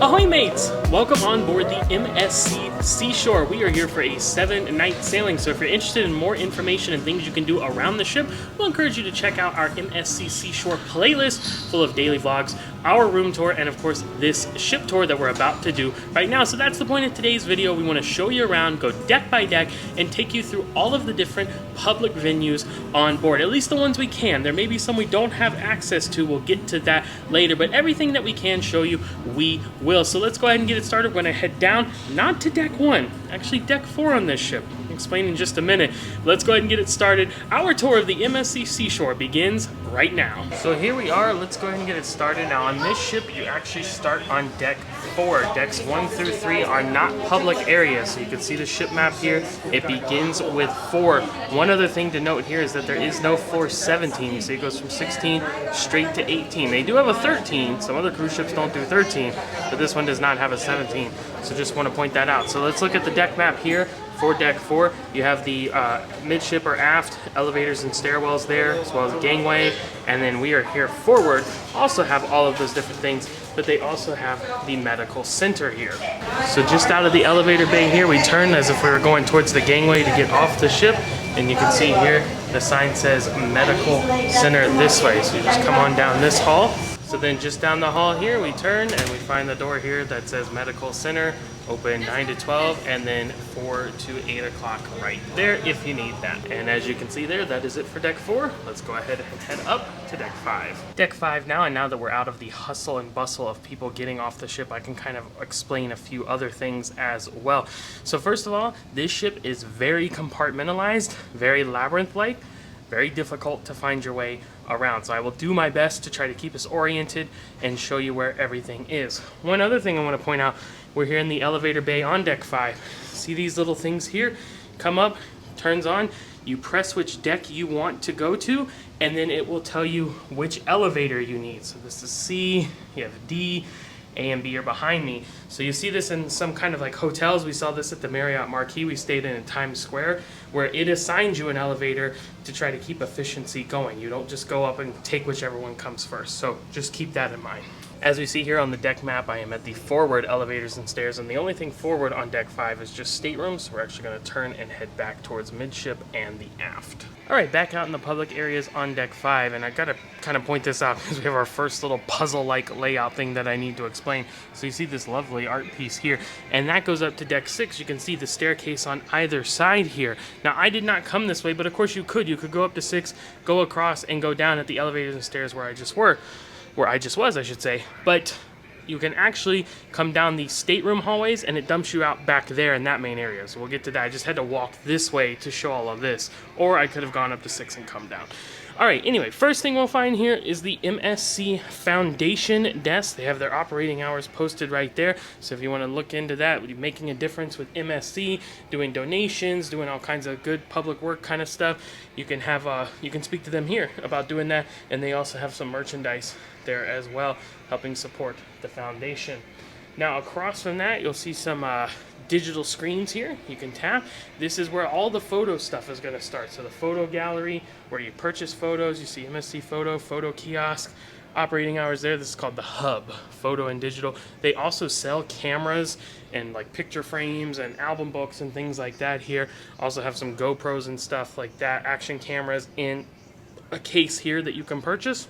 Ahoy Mates! Welcome on board the MSC Seashore. We are here for a 7-night sailing, so if you're interested in more information and things you can do around the ship, we'll encourage you to check out our MSC Seashore playlist full of daily vlogs, our room tour, and of course this ship tour that we're about to do right now. So that's the point of today's video. We want to show you around, go deck by deck, and take you through all of the different public venues on board, at least the ones we can. There may be some we don't have access to. We'll get to that later, but everything that we can show you, we will. So let's go ahead and get it started. We're going to head down, not to deck 1, actually deck 4 on this ship. I'll explain in just a minute. Let's go ahead and get it started. Our tour of the MSC Seashore begins right now. So here we are. Let's go ahead and get it started. Now on this ship, you actually start on deck 4. Decks 1 through 3 are not public areas, so you can see the ship map here. It begins with 4. One other thing to note here is that there is no floor 17. You see it goes from 16 straight to 18. They do have a 13. Some other cruise ships don't do 13, but this one does not have a 17. So just want to point that out. So let's look at the deck map here. For deck 4, you have the midship or aft elevators and stairwells there, as well as the gangway, and then we are here forward, also have all of those different things, but they also have the medical center here. So just out of the elevator bay here, we turn as if we were going towards the gangway to get off the ship, and you can see here the sign says medical center this way, so you just come on down this hall. So then just down the hall here, we turn and we find the door here that says Medical Center, open 9 to 12, and then 4 to 8 o'clock right there if you need that. And as you can see there, that is it for deck 4. Let's go ahead and head up to deck 5. Deck 5 now, and now that we're out of the hustle and bustle of people getting off the ship, I can kind of explain a few other things as well. So first of all, this ship is very compartmentalized, very labyrinth-like, very difficult to find your way around. So I will do my best to try to keep us oriented and show you where everything is. One other thing I want to point out, we're here in the elevator bay on deck 5. See these little things here? Come up, turns on, you press which deck you want to go to, and then it will tell you which elevator you need. So this is C, you have D, A and B are behind me. So you see this in some kind of like hotels. We saw this at the Marriott Marquis we stayed in Times Square, where it assigns you an elevator to try to keep efficiency going. You don't just go up and take whichever one comes first. So just keep that in mind. As we see here on the deck map, I am at the forward elevators and stairs, and the only thing forward on deck 5 is just staterooms. So we're actually going to turn and head back towards midship and the aft. All right, back out in the public areas on deck 5, and I got to kind of point this out because we have our first little puzzle-like layout thing that I need to explain. So you see this lovely art piece here, and that goes up to deck 6. You can see the staircase on either side here. Now, I did not come this way, but of course you could. You could go up to 6, go across, and go down at the elevators and stairs where I just was, I should say. But you can actually come down the stateroom hallways and it dumps you out back there in that main area. So we'll get to that. I just had to walk this way to show all of this, or I could have gone up to 6 and come down. All right, anyway, first thing we'll find here is the MSC Foundation desk. They have their operating hours posted right there. So if you want to look into that, making a difference with MSC, doing donations, doing all kinds of good public work kind of stuff, you can have you can speak to them here about doing that. And they also have some merchandise there as well, helping support the foundation. Now across from that, you'll see some digital screens here you can tap. This is where all the photo stuff is going to start. So the photo gallery, where you purchase photos, you see MSC photo kiosk, operating hours there. This is called the hub, photo and digital. They also sell cameras and like picture frames and album books and things like that here. Also have some GoPros and stuff like that, action cameras in a case here that you can purchase.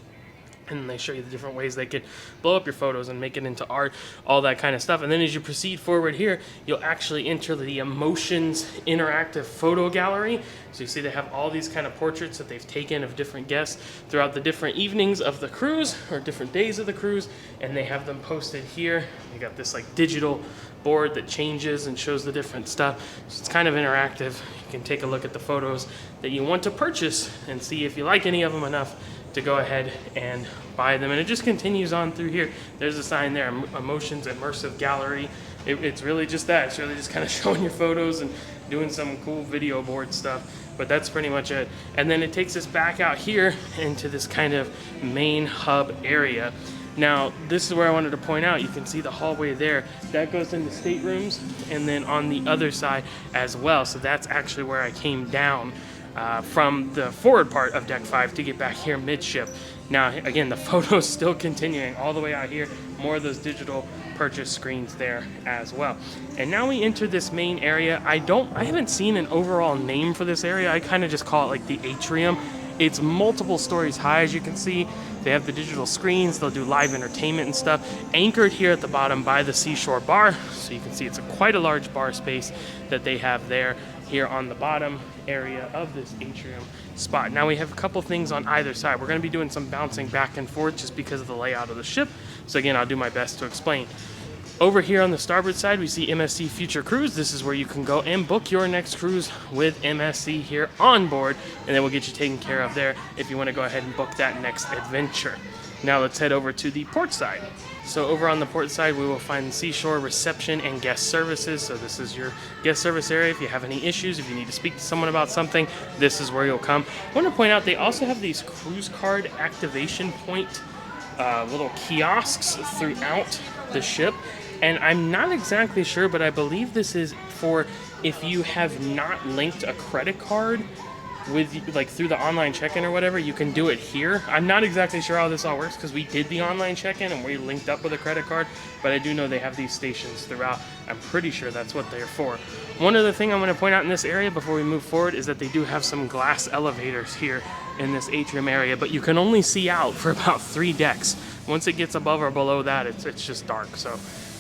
And they show you the different ways they could blow up your photos and make it into art, all that kind of stuff. And then as you proceed forward here, you'll actually enter the Emotions Interactive Photo Gallery. So you see they have all these kind of portraits that they've taken of different guests throughout the different evenings of the cruise or different days of the cruise, and they have them posted here. You got this like digital board that changes and shows the different stuff. So it's kind of interactive. You can take a look at the photos that you want to purchase and see if you like any of them enough to go ahead and buy them. And it just continues on through here. There's a sign there, Emotions Immersive Gallery. It's really just that. It's really just kind of showing your photos and doing some cool video board stuff. But that's pretty much it. And then it takes us back out here into this kind of main hub area. Now, this is where I wanted to point out, you can see the hallway there. That goes into staterooms, and then on the other side as well. So that's actually where I came down from the forward part of deck 5 to get back here midship. Now, again, the photo's still continuing all the way out here. More of those digital purchase screens there as well. And now we enter this main area. I haven't seen an overall name for this area. I kind of just call it like the atrium. It's multiple stories high, as you can see. They have the digital screens. They'll do live entertainment and stuff. Anchored here at the bottom by the Seashore bar. So you can see it's quite a large bar space that they have there here on the bottom area of this atrium spot. Now we have a couple things on either side. We're going to be doing some bouncing back and forth just because of the layout of the ship. So again, I'll do my best to explain. Over here on the starboard side, we see MSC Future Cruise. This is where you can go and book your next cruise with MSC here on board, and then we'll get you taken care of there if you want to go ahead and book that next adventure. Now let's head over to the port side. So over on the port side, we will find Seashore reception and guest services. So this is your guest service area. If you have any issues, if you need to speak to someone about something, this is where you'll come. I want to point out they also have these cruise card activation point little kiosks throughout the ship. And I'm not exactly sure, but I believe this is for if you have not linked a credit card with, like, through the online check-in or whatever, you can do it here. I'm not exactly sure how this all works because we did the online check-in and we linked up with a credit card, but I do know they have these stations throughout. I'm pretty sure that's what they're for. One other thing I'm going to point out in this area before we move forward is that they do have some glass elevators here in this atrium area, but you can only see out for about 3 decks. Once it gets above or below that, it's just dark, so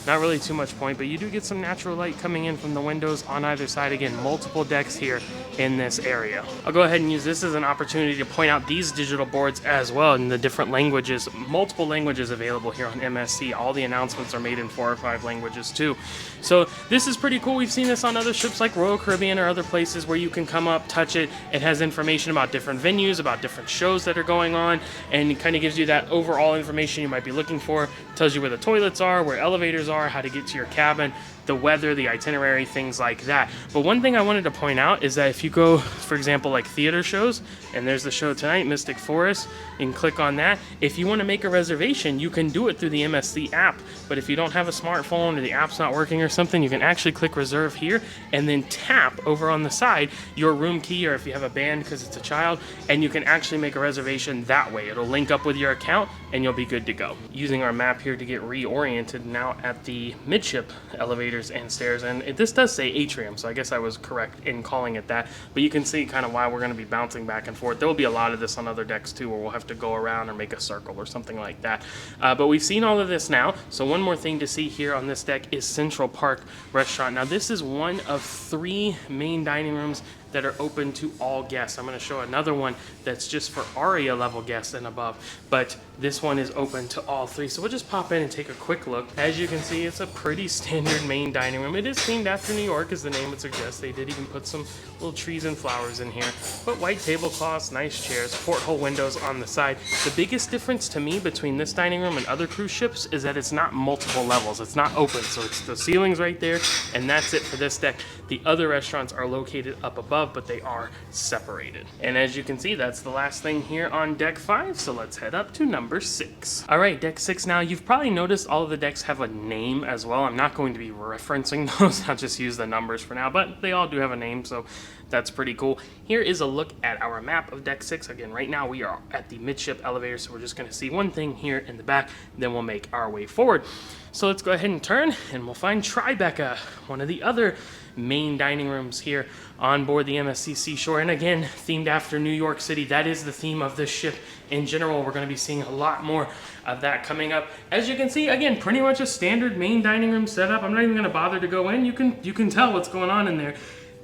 not really too much point, but you do get some natural light coming in from the windows on either side. Again, multiple decks here in this area. I'll go ahead and use this as an opportunity to point out these digital boards as well in the different languages. Multiple languages available here on MSC. All the announcements are made in 4 or 5 languages too. So this is pretty cool. We've seen this on other ships like Royal Caribbean or other places where you can come up, touch it. It has information about different venues, about different shows that are going on, and it kind of gives you that overall information you might be looking for. It tells you where the toilets are, where elevators are, how to get to your cabin, the weather, the itinerary, things like that. But one thing I wanted to point out is that if you go, for example, like theater shows, and there's the show tonight, Mystic Forest, you can click on that. If you want to make a reservation, you can do it through the MSC app. But if you don't have a smartphone or the app's not working or something, you can actually click reserve here and then tap over on the side your room key, or if you have a band because it's a child, and you can actually make a reservation that way. It'll link up with your account and you'll be good to go. Using our map here to get reoriented now at the midship elevators and stairs, and this does say atrium, so I guess I was correct in calling it that, but you can see kind of why we're going to be bouncing back and forth. There will be a lot of this on other decks too, where we'll have to go around or make a circle or something like that, but we've seen all of this now. So one more thing to see here on this deck is Central Park Restaurant. Now this is one of 3 main dining rooms that are open to all guests. I'm going to show another one that's just for ARIA level guests and above, but this one is open to all 3. So we'll just pop in and take a quick look. As you can see, it's a pretty standard main dining room. It is themed after New York, as the name would suggest. They did even put some little trees and flowers in here, but white tablecloths, nice chairs, porthole windows on the side. The biggest difference to me between this dining room and other cruise ships is that it's not multiple levels. It's not open, so it's the ceilings right there, and that's it for this deck. The other restaurants are located up above, but they are separated. And as you can see, that's the last thing here on deck 5, so let's head up to number 6. All right, deck 6 now. You've probably noticed all of the decks have a name as well. I'm not going to be referencing those. I'll just use the numbers for now, but they all do have a name, so that's pretty cool. Here is a look at our map of deck 6. Again, right now we are at the midship elevator, so we're just going to see one thing here in the back, then we'll make our way forward. So let's go ahead and turn, and we'll find Tribeca, one of the other main dining rooms here on board the MSC Seashore. And again, themed after New York City. That is the theme of this ship in general. We're going to be seeing a lot more of that coming up. As you can see, again, pretty much a standard main dining room setup. I'm not even going to bother to go in. You can tell what's going on in there.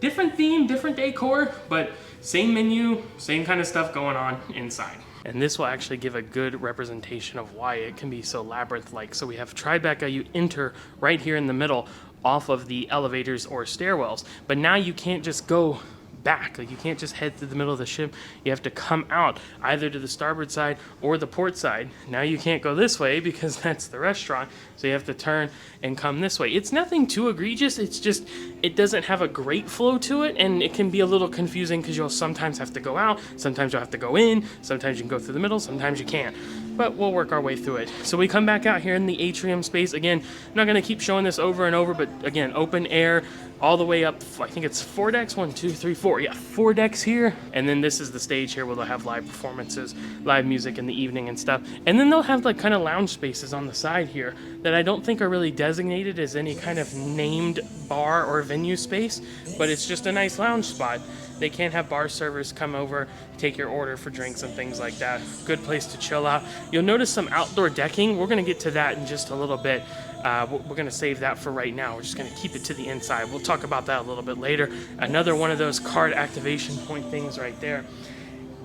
Different theme, different decor, but same menu, same kind of stuff going on inside. And this will actually give a good representation of why it can be so labyrinth-like. So we have Tribeca. You enter right here in the middle off of the elevators or stairwells, but now you can't just go back. Like, you can't just head through the middle of the ship. You have to come out either to the starboard side or the port side. Now you can't go this way because that's the restaurant, so you have to turn and come this way. It's nothing too egregious. It's just, it doesn't have a great flow to it, and it can be a little confusing because you'll sometimes have to go out, sometimes you'll have to go in, sometimes you can go through the middle, sometimes you can't. but we'll work our way through it. So we come back out here in the atrium space. Again, I'm not gonna keep showing this over and over, but again, open air all the way up. I think it's 4 decks, 1, 2, 3, 4. Yeah, 4 decks here. And then this is the stage here where they'll have live performances, live music in the evening and stuff. And then they'll have like kind of lounge spaces on the side here that I don't think are really designated as any kind of named bar or venue space, but it's just a nice lounge spot. They can have bar servers come over, take your order for drinks and things like that. Good place to chill out. You'll notice some outdoor decking. We're gonna get to that in just a little bit. We're gonna save that for right now. We're just gonna keep it to the inside. We'll talk about that a little bit later. Another one of those card activation point things right there.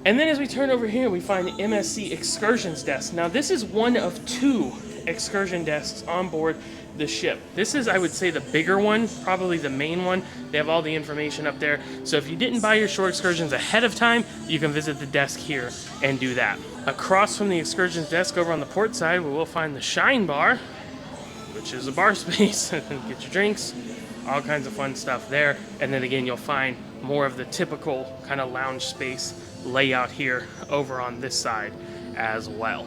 And then as we turn over here, we find the MSC Excursions Desk. Now this is one of 2 excursion desks on board the ship. This is, I would say, the bigger one, probably the main one. They have all the information up there. So if you didn't buy your shore excursions ahead of time, you can visit the desk here and do that. Across from the excursions desk over on the port side, we will find the Shine Bar, which is a bar space. Get your drinks, all kinds of fun stuff there. And then again, you'll find more of the typical kind of lounge space layout here over on this side as well.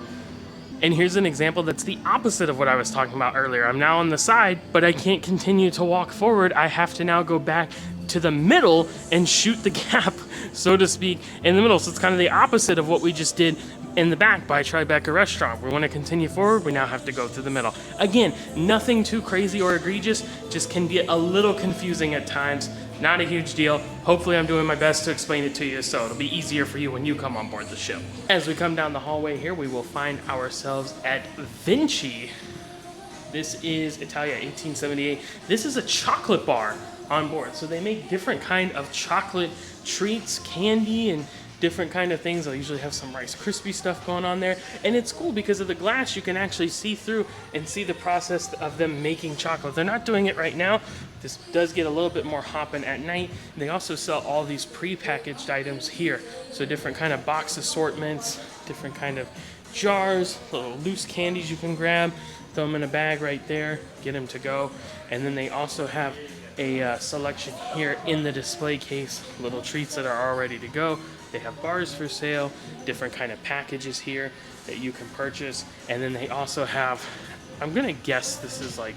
And here's an example that's the opposite of what I was talking about earlier. I'm now on the side, but I can't continue to walk forward. I have to now go back to the middle and shoot the gap, so to speak, in the middle. So it's kind of the opposite of what we just did in the back by Tribeca Restaurant. We want to continue forward, we now have to go through the middle. Again, nothing too crazy or egregious, just can get a little confusing at times. Not a huge deal. Hopefully I'm doing my best to explain it to you so it'll be easier for you when you come on board the ship. As we come down the hallway here, we will find ourselves at Vinci. This is Italia 1878. This is a chocolate bar on board. So they make different kind of chocolate treats, candy, and different kind of things. They'll usually have some Rice Krispie stuff going on there. And it's cool because of the glass, you can actually see through and see the process of them making chocolate. They're not doing it right now. This does get a little bit more hopping at night. They also sell all these pre-packaged items here. So different kind of box assortments, different kind of jars, little loose candies you can grab, throw them in a bag right there, get them to go. And then they also have a selection here in the display case, little treats that are all ready to go. They have bars for sale, different kind of packages here that you can purchase. And then they also have, I'm gonna guess this is like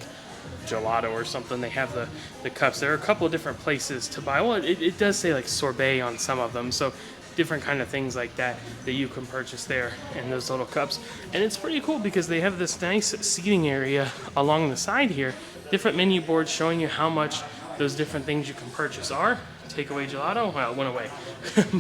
gelato or something. They have the cups. There are a couple of different places to buy. Well, it does say like sorbet on some of them. So different kind of things like that that you can purchase there in those little cups. And it's pretty cool because they have this nice seating area along the side here. Different menu boards showing you how much those different things you can purchase are. Takeaway gelato, well, it went away,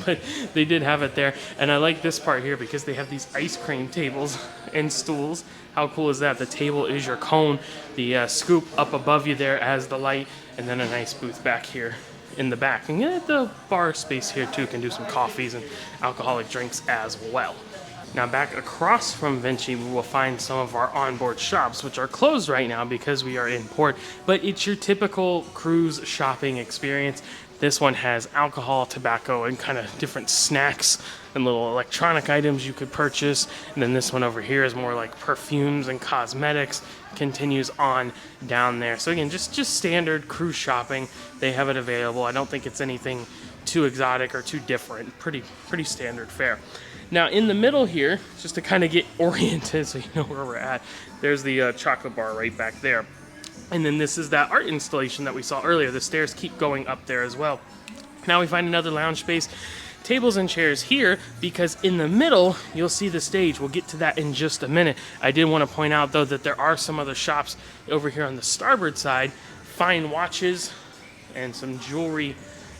but they did have it there. And I like this part here because they have these ice cream tables and stools. How cool is that? The table is your cone, the scoop up above you there as the light, and then a nice booth back here in the back. And the bar space here too can do some coffees and alcoholic drinks as well. Now back across from Vinci, we will find some of our onboard shops, which are closed right now because we are in port, but it's your typical cruise shopping experience. This one has alcohol, tobacco, and kind of different snacks and little electronic items you could purchase. And then this one over here is more like perfumes and cosmetics. Continues on down there. So again, just standard cruise shopping. They have it available. I don't think it's anything too exotic or too different. Pretty standard fare. Now in the middle here, just to kind of get oriented so you know where we're at, there's the chocolate bar right back there. And then this is that art installation that we saw earlier. The stairs keep going up there as well. Now we find another lounge space. Tables and chairs here because in the middle, you'll see the stage. We'll get to that in just a minute. I did want to point out though that there are some other shops over here on the starboard side. Fine watches and some jewelry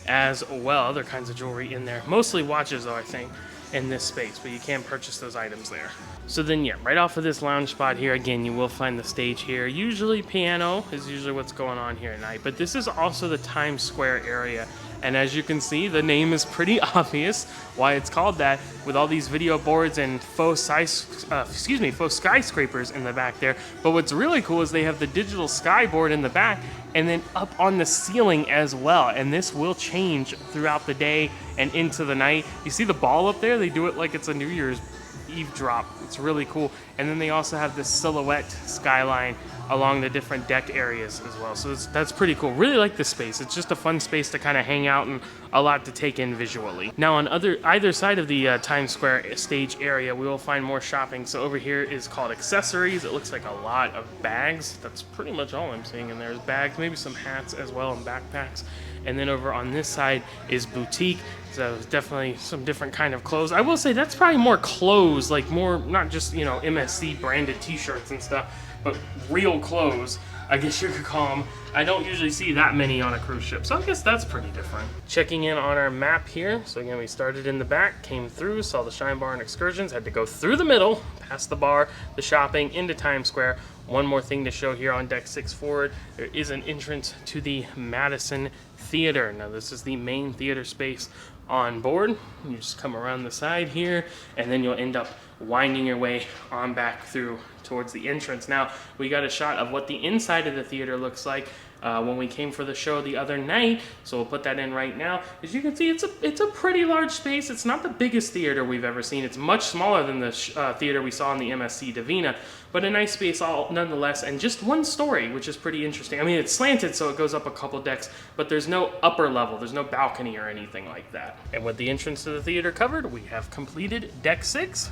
as well. Other kinds of jewelry in there. Mostly watches though, I think, in this space, but you can purchase those items there. So then yeah, right off of this lounge spot here, again, you will find the stage here. Usually piano is usually what's going on here at night, but this is also the Times Square area. And as you can see, the name is pretty obvious why it's called that, with all these video boards and faux skyscrapers in the back there. But what's really cool is they have the digital skyboard in the back and then up on the ceiling as well. And this will change throughout the day and into the night. You see the ball up there? They do it like it's a New Year's Eve drop. It's really cool. And then they also have this silhouette skyline along the different deck areas as well. So that's pretty cool. Really like this space. It's just a fun space to kind of hang out and a lot to take in visually. Now on either side of the Times Square stage area, we will find more shopping. So over here is called accessories. It looks like a lot of bags. That's pretty much all I'm seeing in there is bags, maybe some hats as well and backpacks. And then over on this side is boutique. So definitely some different kind of clothes. I will say that's probably more clothes, like more, not just, you know, MSC branded t-shirts and stuff, but real clothes, I guess you could call them. I don't usually see that many on a cruise ship, so I guess that's pretty different. Checking in on our map here. So again, we started in the back, came through, saw the Shine Bar and excursions, had to go through the middle, past the bar, the shopping, into Times Square. One more thing to show here on deck 6 forward, there is an entrance to the Madison Theater. Now this is the main theater space on board. You just come around the side here, and then you'll end up winding your way on back through towards the entrance. Now we got a shot of what the inside of the theater looks like when we came for the show the other night, so we'll put that in right now. As you can see, it's a pretty large space. It's not the biggest theater we've ever seen. It's much smaller than the theater we saw in the MSC Divina, but a nice space all nonetheless, and just one story, which is pretty interesting. I mean, it's slanted, so it goes up a couple decks, but there's no upper level, there's no balcony or anything like that. And with the entrance to the theater covered, we have completed deck 6.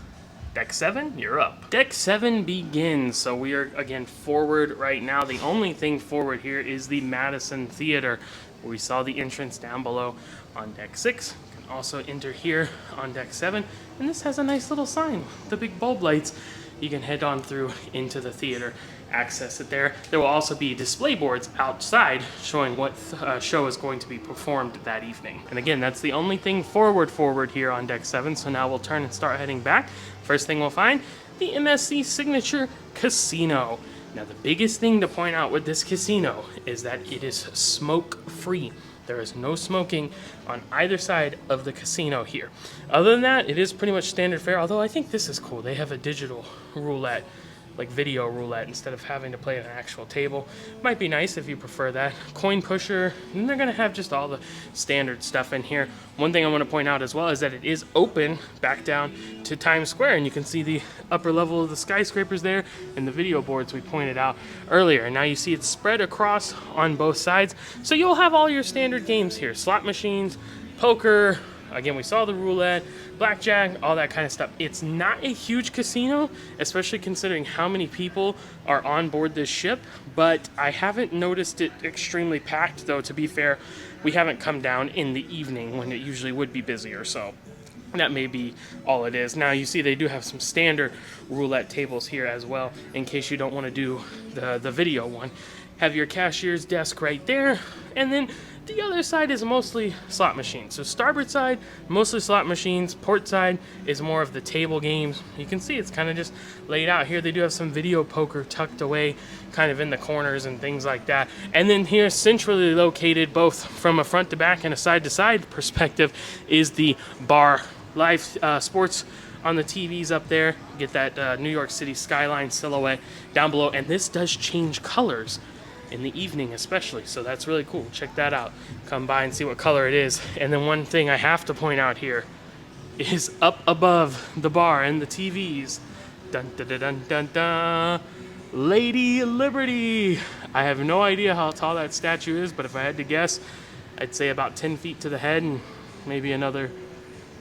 Deck 7, you're up. Deck 7 begins, so we are again forward right now. The only thing forward here is the Madison Theater. We saw the entrance down below on deck 6. You can also enter here on deck 7, and this has a nice little sign, the big bulb lights. You can head on through into the theater, access it there. There will also be display boards outside showing what show is going to be performed that evening. And again, that's the only thing forward here on deck 7, so now we'll turn and start heading back. First thing we'll find, the MSC Signature Casino. Now the biggest thing to point out with this casino is that it is smoke-free. There is no smoking on either side of the casino here. Other than that, it is pretty much standard fare, although I think this is cool. They have a digital roulette, like video roulette, instead of having to play at an actual table. Might be nice if you prefer that. Coin pusher, and they're gonna have just all the standard stuff in here. One thing I want to point out as well is that it is open back down to Times Square, and you can see the upper level of the skyscrapers there and the video boards we pointed out earlier. Now you see it's spread across on both sides, so you'll have all your standard games here. Slot machines, poker, again, we saw the roulette, blackjack, all that kind of stuff. It's not a huge casino, especially considering how many people are on board this ship, but I haven't noticed it extremely packed, though, to be fair. We haven't come down in the evening when it usually would be busier, so that may be all it is. Now, you see they do have some standard roulette tables here as well, in case you don't want to do the video one. Have your cashier's desk right there, and then the other side is mostly slot machines. So starboard side, mostly slot machines. Port side is more of the table games. You can see it's kind of just laid out here. They do have some video poker tucked away kind of in the corners and things like that. And then here, centrally located, both from a front to back and a side to side perspective, is the bar. Live sports on the TVs up there. You get that New York City skyline silhouette down below. And this does change colors in the evening especially, so that's really cool. Check that out. Come by and see what color it is. And then one thing I have to point out here is up above the bar and the TVs, dun dun dun dun dun, dun, Lady Liberty. I have no idea how tall that statue is, but if I had to guess, I'd say about 10 feet to the head and maybe another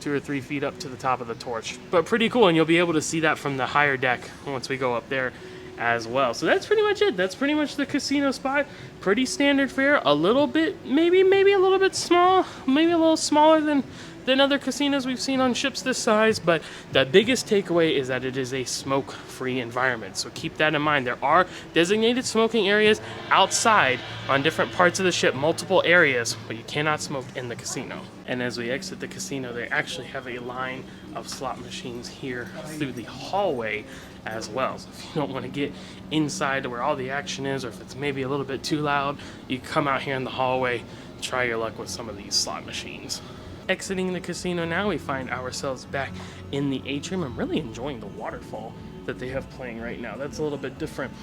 2 or 3 feet up to the top of the torch. But pretty cool, and you'll be able to see that from the higher deck once we go up there as well. So that's pretty much it. That's pretty much the casino spot. Pretty standard fare. A little bit, maybe a little bit small, maybe a little smaller than other casinos we've seen on ships this size, but the biggest takeaway is that it is a smoke-free environment. So keep that in mind. There are designated smoking areas outside on different parts of the ship, multiple areas, but you cannot smoke in the casino. And as we exit the casino, they actually have a line of slot machines here through the hallway as well. So if you don't want to get inside to where all the action is, or if it's maybe a little bit too loud, you come out here in the hallway, try your luck with some of these slot machines. Exiting the casino now, we find ourselves back in the atrium. I'm really enjoying the waterfall that they have playing right now. That's a little bit different.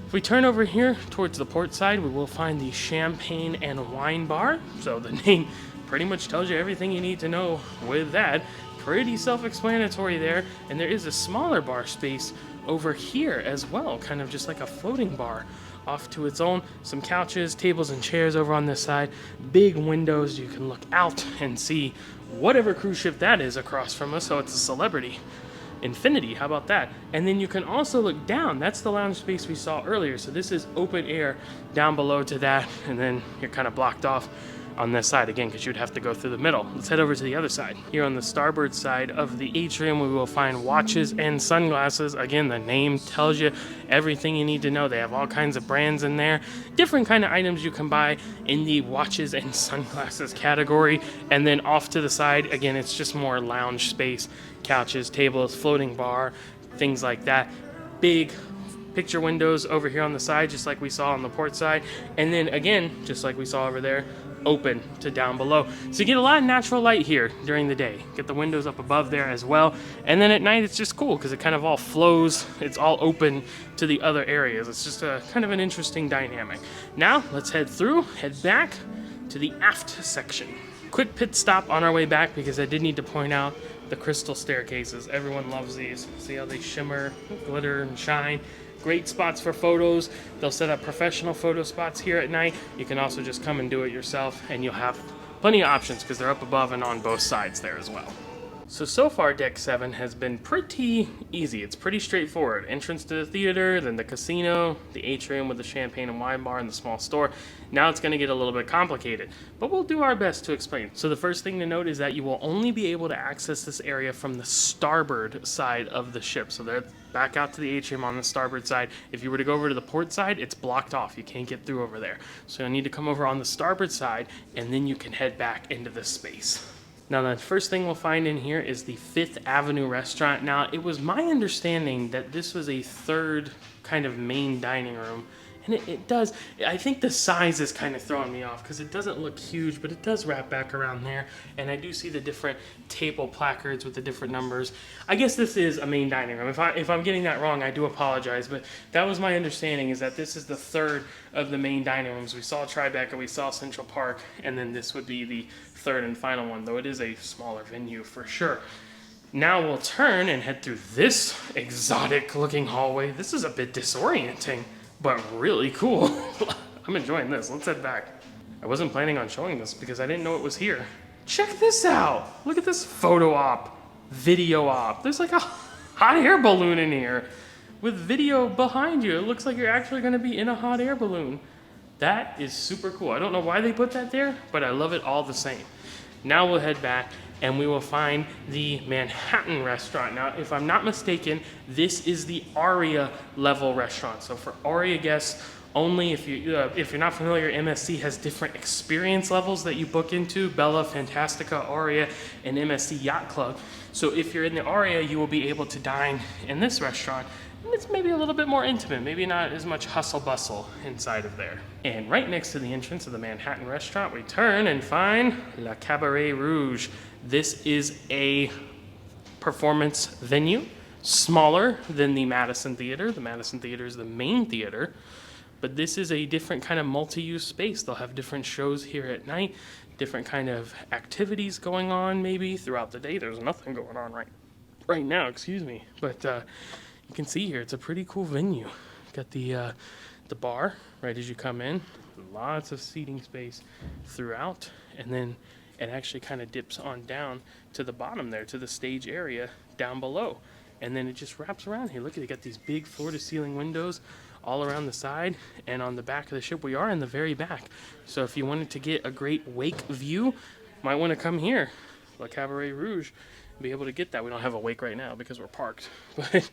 If we turn over here towards the port side, we will find the champagne and wine bar. So the name pretty much tells you everything you need to know with that. Pretty self-explanatory there. And there is a smaller bar space over here as well, kind of just like a floating bar off to its own. Some couches, tables, and chairs over on this side. Big windows, you can look out and see whatever cruise ship that is across from us. So it's a Celebrity. Infinity, how about that? And then you can also look down. That's the lounge space we saw earlier. So this is open air down below to that, and then you're kind of blocked off on this side again because you'd have to go through the middle. Let's head over to the other side. Here on the starboard side of the atrium, we will find watches and sunglasses. Again, the name tells you everything you need to know. They have all kinds of brands in there, different kind of items you can buy in the watches and sunglasses category. And then off to the side, again, it's just more lounge space, couches, tables, floating bar, things like that. Big picture windows over here on the side, just like we saw on the port side. And then again, just like we saw over there, open to down below. So you get a lot of natural light here during the day. Get the windows up above there as well. And then at night, it's just cool because it kind of all flows. It's all open to the other areas. It's just a kind of an interesting dynamic. Now, let's head back to the aft section. Quick pit stop on our way back because I did need to point out the crystal staircases. Everyone loves these. See how they shimmer, glitter, and shine. Great spots for photos. They'll set up professional photo spots here at night. You can also just come and do it yourself, and you'll have plenty of options because they're up above and on both sides there as well. So far deck 7 has been pretty easy. It's pretty straightforward. Entrance to the theater, then the casino, the atrium with the champagne and wine bar and the small store. Now it's going to get a little bit complicated, but we'll do our best to explain. So the first thing to note is that you will only be able to access this area from the starboard side of the ship. So they're back out to the atrium on the starboard side. If you were to go over to the port side, it's blocked off. You can't get through over there. So you'll need to come over on the starboard side, and then you can head back into this space. Now, the first thing we'll find in here is the Fifth Avenue restaurant. Now, it was my understanding that this was a third kind of main dining room. And it does, I think the size is kind of throwing me off because it doesn't look huge, but it does wrap back around there. And I do see the different table placards with the different numbers. I guess this is a main dining room. If I'm getting that wrong, I do apologize. But that was my understanding, is that this is the third of the main dining rooms. We saw Tribeca, we saw Central Park, and then this would be the third and final one, though it is a smaller venue for sure. Now we'll turn and head through this exotic looking hallway. This is a bit disorienting, but really cool. I'm enjoying this. Let's head back. I wasn't planning on showing this because I didn't know it was here. Check this out. Look at this photo op, video op. There's like a hot air balloon in here with video behind you. It looks like you're actually going to be in a hot air balloon. That is super cool. I don't know why they put that there, but I love it all the same. Now we'll head back and we will find the Manhattan restaurant. Now, if I'm not mistaken, this is the Aria level restaurant. So for Aria guests only, if you're not familiar, MSC has different experience levels that you book into: Bella, Fantastica, Aria, and MSC Yacht Club. So if you're in the Aria, you will be able to dine in this restaurant. And it's maybe a little bit more intimate, maybe not as much hustle bustle inside of there. And right next to the entrance of the Manhattan restaurant, we turn and find La Cabaret Rouge. This is a performance venue, smaller than the Madison Theater. The Madison Theater is the main theater, but this is a different kind of multi-use space. They'll have different shows here at night, different kind of activities going on maybe throughout the day. There's nothing going on right now, excuse me, but you can see here, it's a pretty cool venue. Got the bar right as you come in, lots of seating space throughout, and then it actually kind of dips on down to the bottom there, to the stage area down below. And then it just wraps around here. Look at it, got these big floor-to-ceiling windows all around the side and on the back of the ship. We are in the very back. So if you wanted to get a great wake view, might want to come here, La Cabaret Rouge, and be able to get that. We don't have a wake right now because we're parked, but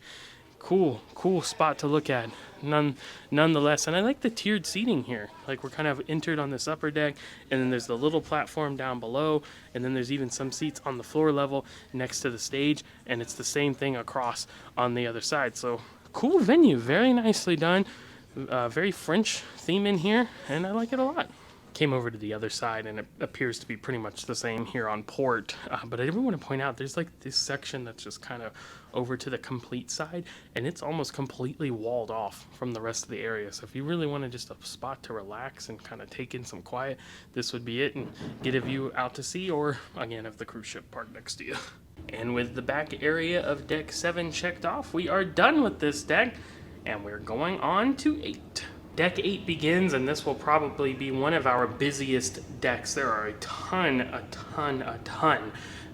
cool spot to look at nonetheless. And I like the tiered seating here. Like, we're kind of entered on this upper deck, and then there's the little platform down below, and then there's even some seats on the floor level next to the stage, and it's the same thing across on the other side. So cool venue, very nicely done, very French theme in here, and I like it a lot. Came over to the other side, and it appears to be pretty much the same here on port, but I did want to point out there's like this section that's just kind of over to the complete side, and it's almost completely walled off from the rest of the area. So if you really wanted just a spot to relax and kind of take in some quiet, this would be it, and get a view out to sea, or again, have the cruise ship parked next to you. And with the back area of deck 7 checked off, we are done with this deck, and we're going on to 8. Deck 8 begins, and this will probably be one of our busiest decks. There are a ton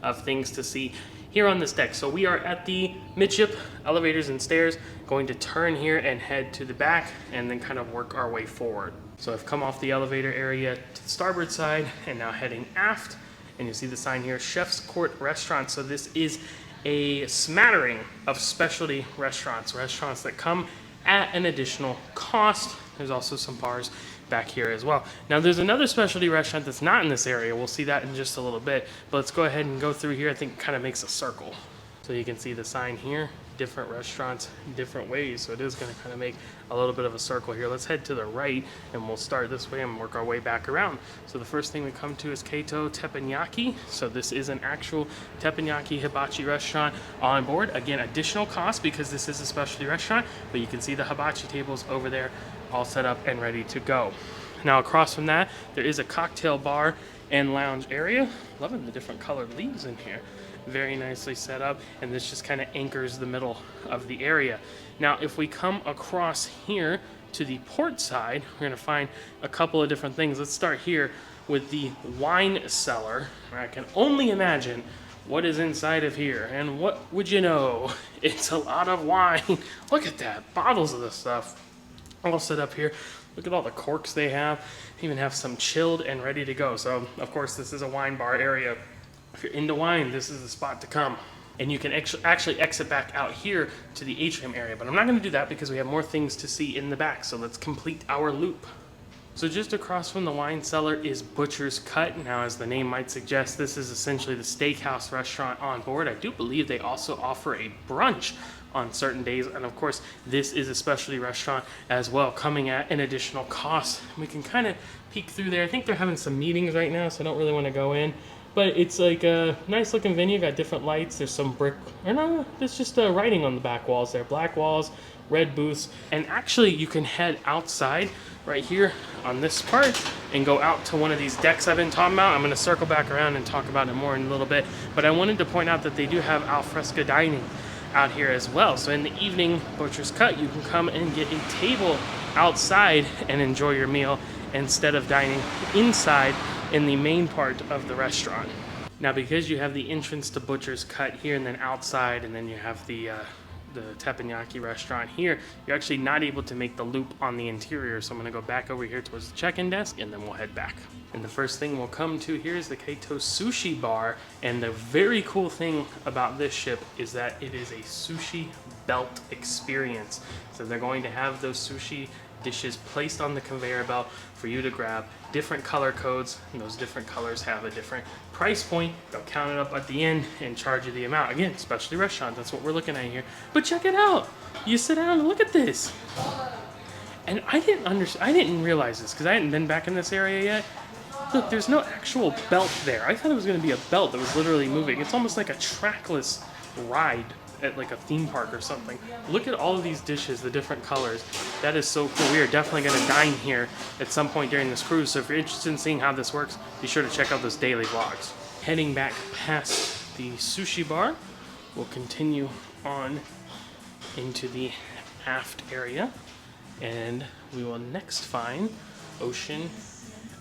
of things to see here on this deck. So we are at the midship elevators and stairs, going to turn here and head to the back and then kind of work our way forward. So I've come off the elevator area to the starboard side and now heading aft, and you see the sign here, Chef's Court Restaurant. So this is a smattering of specialty restaurants that come at an additional cost. There's also some bars back here as well. Now there's another specialty restaurant that's not in this area. We'll see that in just a little bit, but let's go ahead and go through here. I think it kind of makes a circle. So you can see the sign here, different restaurants, different ways. So it is going to kind of make a little bit of a circle here. Let's head to the right and we'll start this way and work our way back around. So the first thing we come to is Kato Teppanyaki. So this is an actual teppanyaki hibachi restaurant on board. Again, additional cost because this is a specialty restaurant, but you can see the hibachi tables over there all set up and ready to go. Now across from that, there is a cocktail bar and lounge area. Loving the different colored leaves in here. Very nicely set up, and this just kind of anchors the middle of the area. Now if we come across here to the port side, we're going to find a couple of different things. Let's start here with the wine cellar. I can only imagine what is inside of here, and what would you know, it's a lot of wine. Look at that, bottles of this stuff all set up here. Look at all the corks they have. They even have some chilled and ready to go. So of course this is a wine bar area. If you're into wine, this is the spot to come. And you can actually exit back out here to the atrium area, but I'm not going to do that because we have more things to see in the back. So let's complete our loop. So just across from the wine cellar is Butcher's Cut. Now, as the name might suggest, this is essentially the steakhouse restaurant on board. I do believe they also offer a brunch on certain days, and of course this is a specialty restaurant as well, coming at an additional cost. We can kind of peek through there. I think they're having some meetings right now, so I don't really want to go in. But it's like a nice looking venue, got different lights, there's some brick, or no, there's just writing on the back walls there, black walls, red booths, and actually you can head outside right here on this part and go out to one of these decks I've been talking about. I'm going to circle back around and talk about it more in a little bit, but I wanted to point out that they do have al fresco dining out here as well. So in the evening, Butcher's Cut, you can come and get a table outside and enjoy your meal instead of dining inside in the main part of the restaurant. Now because you have the entrance to Butcher's Cut here and then outside, and then you have the teppanyaki restaurant here, you're actually not able to make the loop on the interior. So I'm going to go back over here towards the check-in desk and then we'll head back. And the first thing we'll come to here is the Kato Sushi Bar. And the very cool thing about this ship is that it is a sushi belt experience. So they're going to have those sushi dishes placed on the conveyor belt for you to grab, different color codes, and those different colors have a different price point. They'll count it up at the end and charge you the amount. Again, specialty restaurant, that's what we're looking at here. But check it out. You sit down and look at this. And I didn't realize this because I hadn't been back in this area yet. Look, there's no actual belt there. I thought it was going to be a belt that was literally moving. It's almost like a trackless ride at like a theme park or something. Look at all of these dishes, the different colors. That is so cool. We are definitely going to dine here at some point during this cruise, so if you're interested in seeing how this works, be sure to check out those daily vlogs. Heading back past the sushi bar, we'll continue on into the aft area, and we will next find Ocean.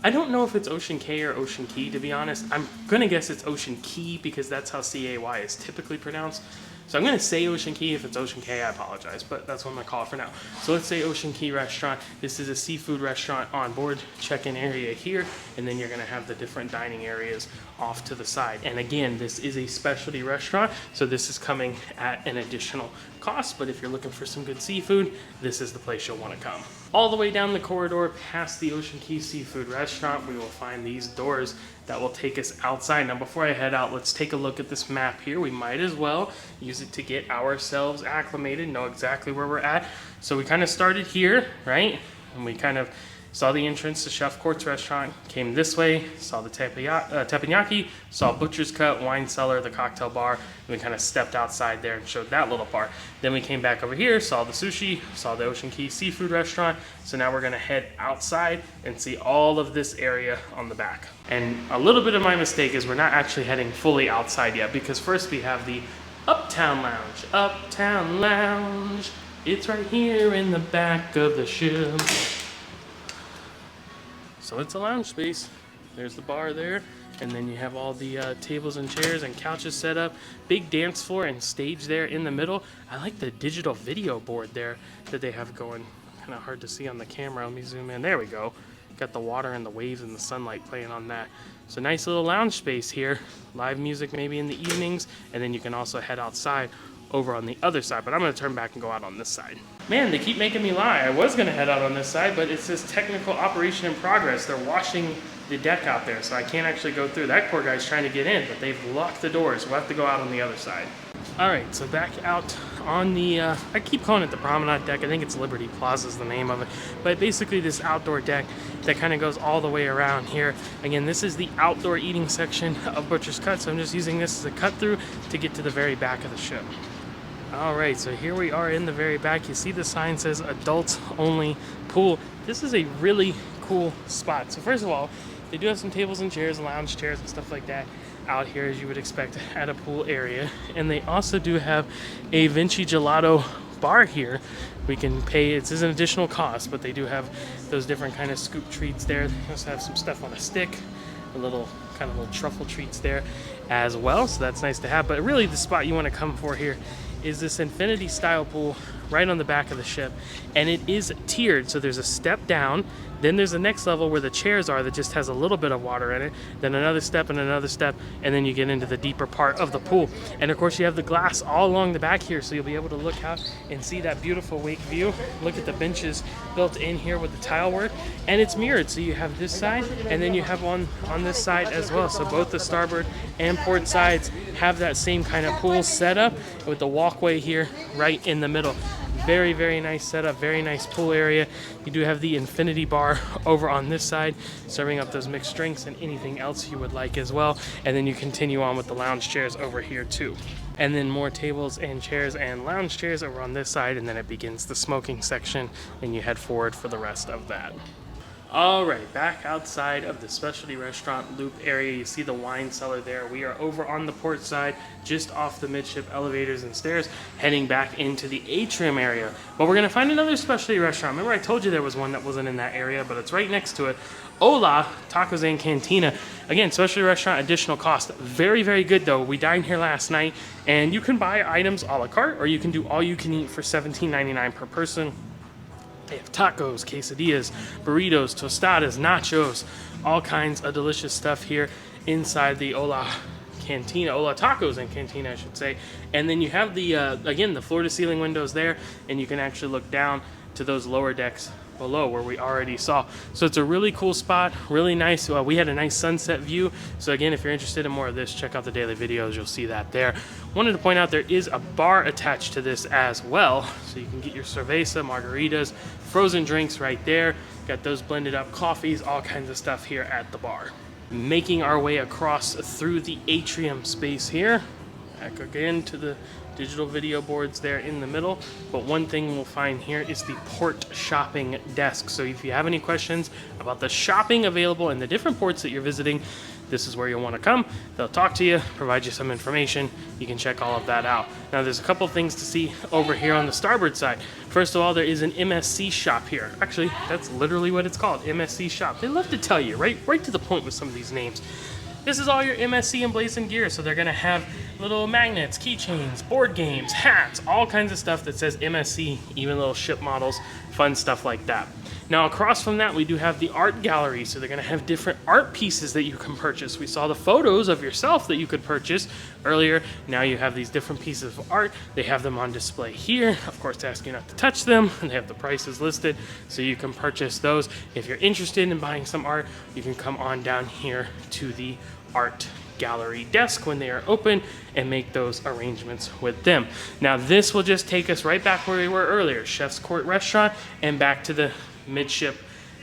I don't know if it's Ocean Cay or Ocean Cay, to be honest. I'm going to guess it's Ocean Cay because that's how C-A-Y is typically pronounced. So I'm going to say Ocean Cay. If it's Ocean Cay, I apologize, but that's what I'm going to call it for now. So let's say Ocean Cay Restaurant. This is a seafood restaurant on board, check-in area here, and then you're going to have the different dining areas off to the side. And again, this is a specialty restaurant, so this is coming at an additional cost, but if you're looking for some good seafood, this is the place you'll want to come. All the way down the corridor past the Ocean Cay Seafood Restaurant, we will find these doors that will take us outside. Now before I head out, let's take a look at this map here. We might as well use it to get ourselves acclimated, know exactly where we're at. So we kind of started here, right? And we kind of saw the entrance to Chef Court's restaurant, came this way, saw the teppanyaki, saw Butcher's Cut, wine cellar, the cocktail bar, and we kind of stepped outside there and showed that little part. Then we came back over here, saw the sushi, saw the Ocean Cay Seafood Restaurant. So now we're gonna head outside and see all of this area on the back. And a little bit of my mistake is we're not actually heading fully outside yet, because first we have the Uptown Lounge. Uptown Lounge, it's right here in the back of the ship. So it's a lounge space. There's the bar there, and then you have all the tables and chairs and couches set up. Big dance floor and stage there in the middle. I like the digital video board there that they have going. Kind of hard to see on the camera. Let me zoom in. There we go. Got the water and the waves and the sunlight playing on that. So nice little lounge space here. Live music maybe in the evenings, and then you can also head outside over on the other side, but I'm going to turn back and go out on this side. Man, they keep making me lie. I was going to head out on this side, but it says technical operation in progress. They're washing the deck out there, so I can't actually go through. That poor guy's trying to get in, but they've locked the doors. We'll have to go out on the other side. All right, so back out on the, I keep calling it the promenade deck. I think it's Liberty Plaza is the name of it. But basically this outdoor deck that kind of goes all the way around here. Again, this is the outdoor eating section of Butcher's Cut, so I'm just using this as a cut through to get to the very back of the ship. All right, so here we are in the very back. You see the sign says adults only pool. This is a really cool spot. So first of all, they do have some tables and chairs, lounge chairs and stuff like that out here as you would expect at a pool area. And they also do have a Vinci Gelato bar here. We can pay, it's an additional cost, but they do have those different kind of scoop treats there. They also have some stuff on a stick, a little kind of little truffle treats there as well. So that's nice to have. But really the spot you want to come for here is this infinity style pool right on the back of the ship, and it is tiered. So there's a step down, then there's the next level where the chairs are that just has a little bit of water in it, then another step and another step, and then you get into the deeper part of the pool. And of course you have the glass all along the back here, so you'll be able to look out and see that beautiful wake view. Look at the benches built in here with the tile work, and it's mirrored, so you have this side and then you have one on this side as well. So both the starboard and port sides have that same kind of pool setup with the walkway here right in the middle. Very, very nice setup, very nice pool area. You do have the infinity bar over on this side, serving up those mixed drinks and anything else you would like as well. And then you continue on with the lounge chairs over here too. And then more tables and chairs and lounge chairs over on this side, and then it begins the smoking section, and you head forward for the rest of that. Alright, back outside of the specialty restaurant loop area. You see the wine cellar there. We are over on the port side, just off the midship elevators and stairs, heading back into the atrium area. But we're going to find another specialty restaurant. Remember I told you there was one that wasn't in that area, but it's right next to it. Hola Tacos and Cantina. Again, specialty restaurant, additional cost. Very, very good though. We dined here last night, and you can buy items a la carte, or you can do all you can eat for $17.99 per person. They have tacos, quesadillas, burritos, tostadas, nachos, all kinds of delicious stuff here inside the Hola Cantina, Hola Tacos and Cantina, I should say. And then you have the, again, the floor-to-ceiling windows there, and you can actually look down to those lower decks below where we already saw. So it's a really cool spot, really nice. We had a nice sunset view. So again, if you're interested in more of this, check out the daily videos. You'll see that there. Wanted to point out there is a bar attached to this as well. So you can get your cerveza, margaritas, frozen drinks right there. Got those blended up coffees, all kinds of stuff here at the bar. Making our way across through the atrium space here. Back again to the digital video boards there in the middle. But one thing we'll find here is the port shopping desk. So if you have any questions about the shopping available in the different ports that you're visiting, this is where you'll want to come. They'll talk to you, provide you some information. You can check all of that out. Now there's a couple things to see over here on the starboard side. First of all, there is an MSC shop here. Actually, that's literally what it's called, MSC shop. They love to tell you, right to the point with some of these names. This is all your MSC and Blazing gear, so they're gonna have little magnets, keychains, board games, hats, all kinds of stuff that says MSC, even little ship models, fun stuff like that. Now across from that, we do have the art gallery, so they're gonna have different art pieces that you can purchase. We saw the photos of yourself that you could purchase earlier. Now you have these different pieces of art. They have them on display here. Of course, they ask you not to touch them, and they have the prices listed, so you can purchase those. If you're interested in buying some art, you can come on down here to the art gallery desk when they are open and make those arrangements with them. Now this will just take us right back where we were earlier, Chef's Court Restaurant, and back to the midship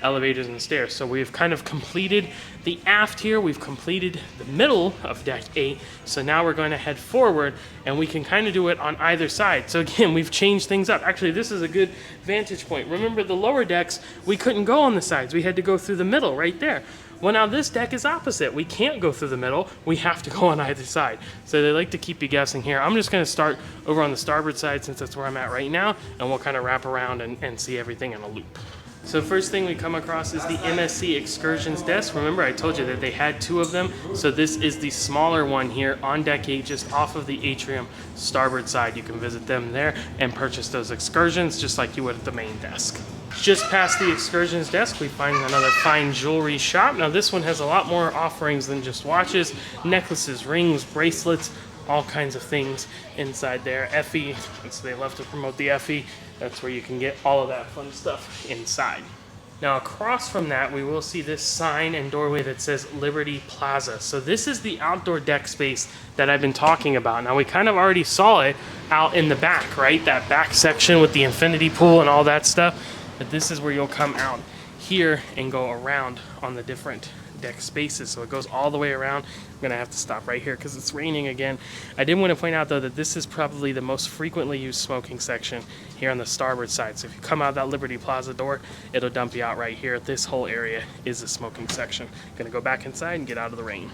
elevators and stairs. So we've kind of completed the aft here, we've completed the middle of deck 8, so now we're going to head forward and we can kind of do it on either side. So again, we've changed things up. Actually, this is a good vantage point. Remember the lower decks, we couldn't go on the sides, we had to go through the middle right there. Well, now this deck is opposite. We can't go through the middle. We have to go on either side. So they like to keep you guessing here. I'm just going to start over on the starboard side since that's where I'm at right now, and we'll kind of wrap around and see everything in a loop. So first thing we come across is the MSC Excursions desk. Remember I told you that they had 2 of them. So this is the smaller one here on deck 8, just off of the atrium starboard side. You can visit them there and purchase those excursions just like you would at the main desk. Just past the excursions desk, we find another fine jewelry shop. Now this one has a lot more offerings than just watches, necklaces, rings, bracelets, all kinds of things inside there. Effie, since they love to promote the Effie, that's where you can get all of that fun stuff inside. Now across from that, we will see this sign and doorway that says Liberty Plaza. So this is the outdoor deck space that I've been talking about. Now we kind of already saw it out in the back, right? That back section with the infinity pool and all that stuff. But this is where you'll come out here and go around on the different deck spaces. So it goes all the way around. I'm gonna have to stop right here because it's raining again. I did want to point out though that this is probably the most frequently used smoking section here on the starboard side. So if you come out that Liberty Plaza door, it'll dump you out right here. This whole area is a smoking section. Gonna go back inside and get out of the rain.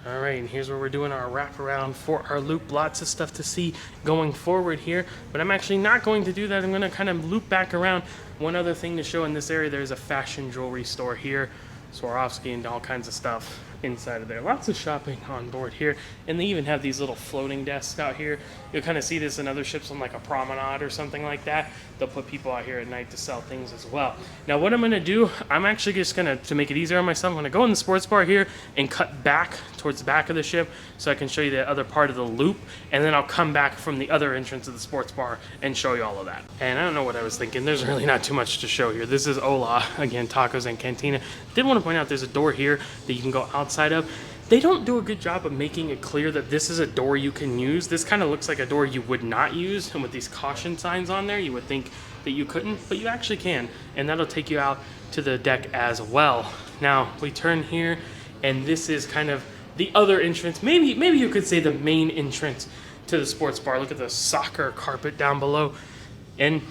All right, and here's where we're doing our wraparound for our loop. Lots of stuff to see going forward here, but I'm actually not going to do that. I'm gonna kind of loop back around. One other thing to show in this area, there's a fashion jewelry store here, Swarovski and all kinds of stuff inside of there. Lots of shopping on board here, and they even have these little floating desks out here. You'll kind of see this in other ships on like a promenade or something like that. They'll put people out here at night to sell things as well. Now what I'm going to do, I'm actually just going to make it easier on myself, I'm going to go in the sports bar here and cut back towards the back of the ship so I can show you the other part of the loop, and then I'll come back from the other entrance of the sports bar and show you all of that. And I don't know what I was thinking, there's really not too much to show here. This is Ola, again, tacos and cantina. Did want to point out there's a door here that you can go outside of. They don't do a good job of making it clear that this is a door you can use. This kind of looks like a door you would not use, and with these caution signs on there, you would think that you couldn't, but you actually can, and that'll take you out to the deck as well. Now, we turn here, and this is kind of the other entrance. Maybe you could say the main entrance to the sports bar. Look at the soccer carpet down below, and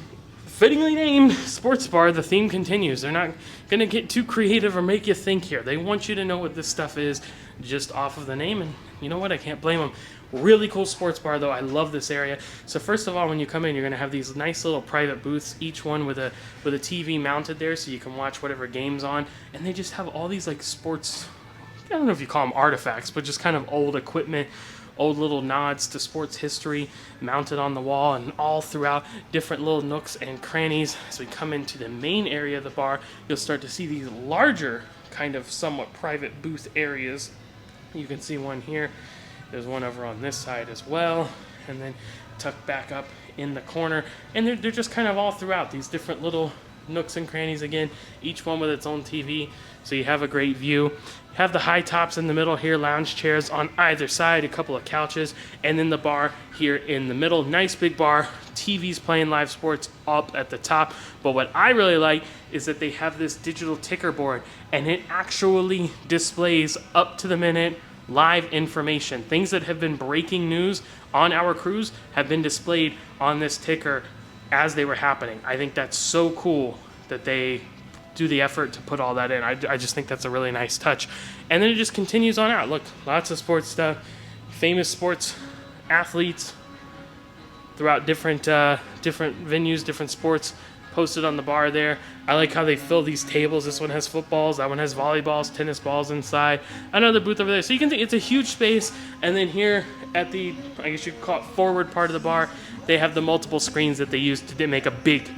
fittingly named sports bar, the theme continues. They're not going to get too creative or make you think here. They want you to know what this stuff is just off of the name, and you know what? I can't blame them. Really cool sports bar though. I love this area. So first of all, when you come in, you're going to have these nice little private booths, each one with a TV mounted there so you can watch whatever game's on, and they just have all these like sports, I don't know if you call them artifacts, but just kind of old equipment, old little nods to sports history mounted on the wall and all throughout different little nooks and crannies. As we come into the main area of the bar, you'll start to see these larger kind of somewhat private booth areas. You can see one here. There's one over on this side as well, and then tucked back up in the corner. And they're just kind of all throughout these different little nooks and crannies, again, each one with its own TV, so you have a great view. Have the high tops in the middle here, lounge chairs on either side, a couple of couches, and then the bar here in the middle. Nice big bar, TVs playing live sports up at the top. But what I really like is that they have this digital ticker board, and it actually displays up to the minute live information. Things that have been breaking news on our cruise have been displayed on this ticker as they were happening. I think that's so cool that they do the effort to put all that in. I just think that's a really nice touch. And then it just continues on out. Look, lots of sports stuff, famous sports athletes throughout different venues, different sports posted on the bar there. I like how they fill these tables. This one has footballs, that one has volleyballs, tennis balls inside. Another booth over there. So you can see it's a huge space. And then here at the, I guess you could call it forward part of the bar, they have the multiple screens that they use to make a big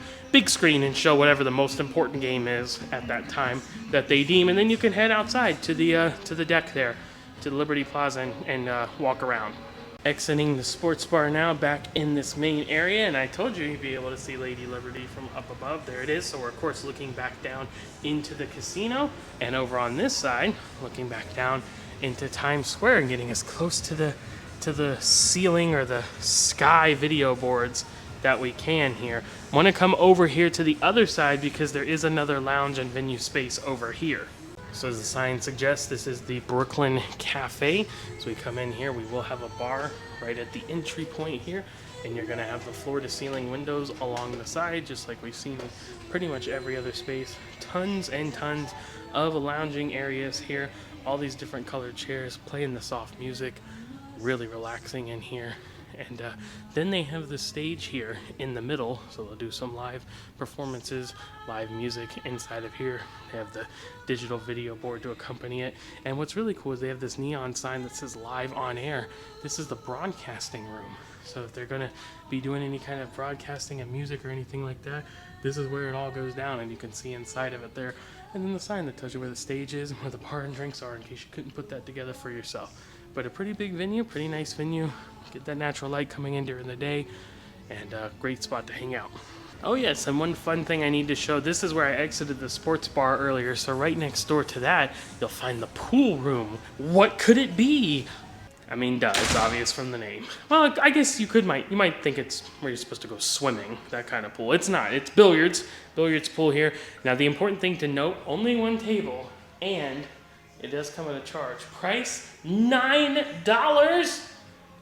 screen and show whatever the most important game is at that time that they deem. And then you can head outside to the deck there, to the Liberty Plaza, and walk around. Exiting the sports bar now, back in this main area, and I told you you'd be able to see Lady Liberty from up above. There it is. So we're of course looking back down into the casino, and over on this side, looking back down into Times Square and getting as close to the ceiling or the sky video boards that we can here. I want to come over here to the other side because there is another lounge and venue space over here. So as the sign suggests, this is the Brooklyn Cafe. So we come in here, we will have a bar right at the entry point here, and you're gonna have the floor to ceiling windows along the side, just like we've seen in pretty much every other space. Tons and tons of lounging areas here, all these different colored chairs, playing the soft music, really relaxing in here. And then they have the stage here in the middle, so they'll do some live performances, live music inside of here. They have the digital video board to accompany it. And what's really cool is they have this neon sign that says live on air. This is the broadcasting room. So if they're going to be doing any kind of broadcasting of music or anything like that, this is where it all goes down, and you can see inside of it there. And then the sign that tells you where the stage is and where the bar and drinks are, in case you couldn't put that together for yourself. But a pretty big venue, pretty nice venue. Get that natural light coming in during the day, and a great spot to hang out. Oh yes, and one fun thing I need to show, this is where I exited the sports bar earlier, so right next door to that, you'll find the pool room. What could it be? I mean, duh, it's obvious from the name. Well, I guess you might think it's where you're supposed to go swimming, that kind of pool. It's not, it's billiards pool here. Now the important thing to note, only one table, and it does come at a charge. Price, $9.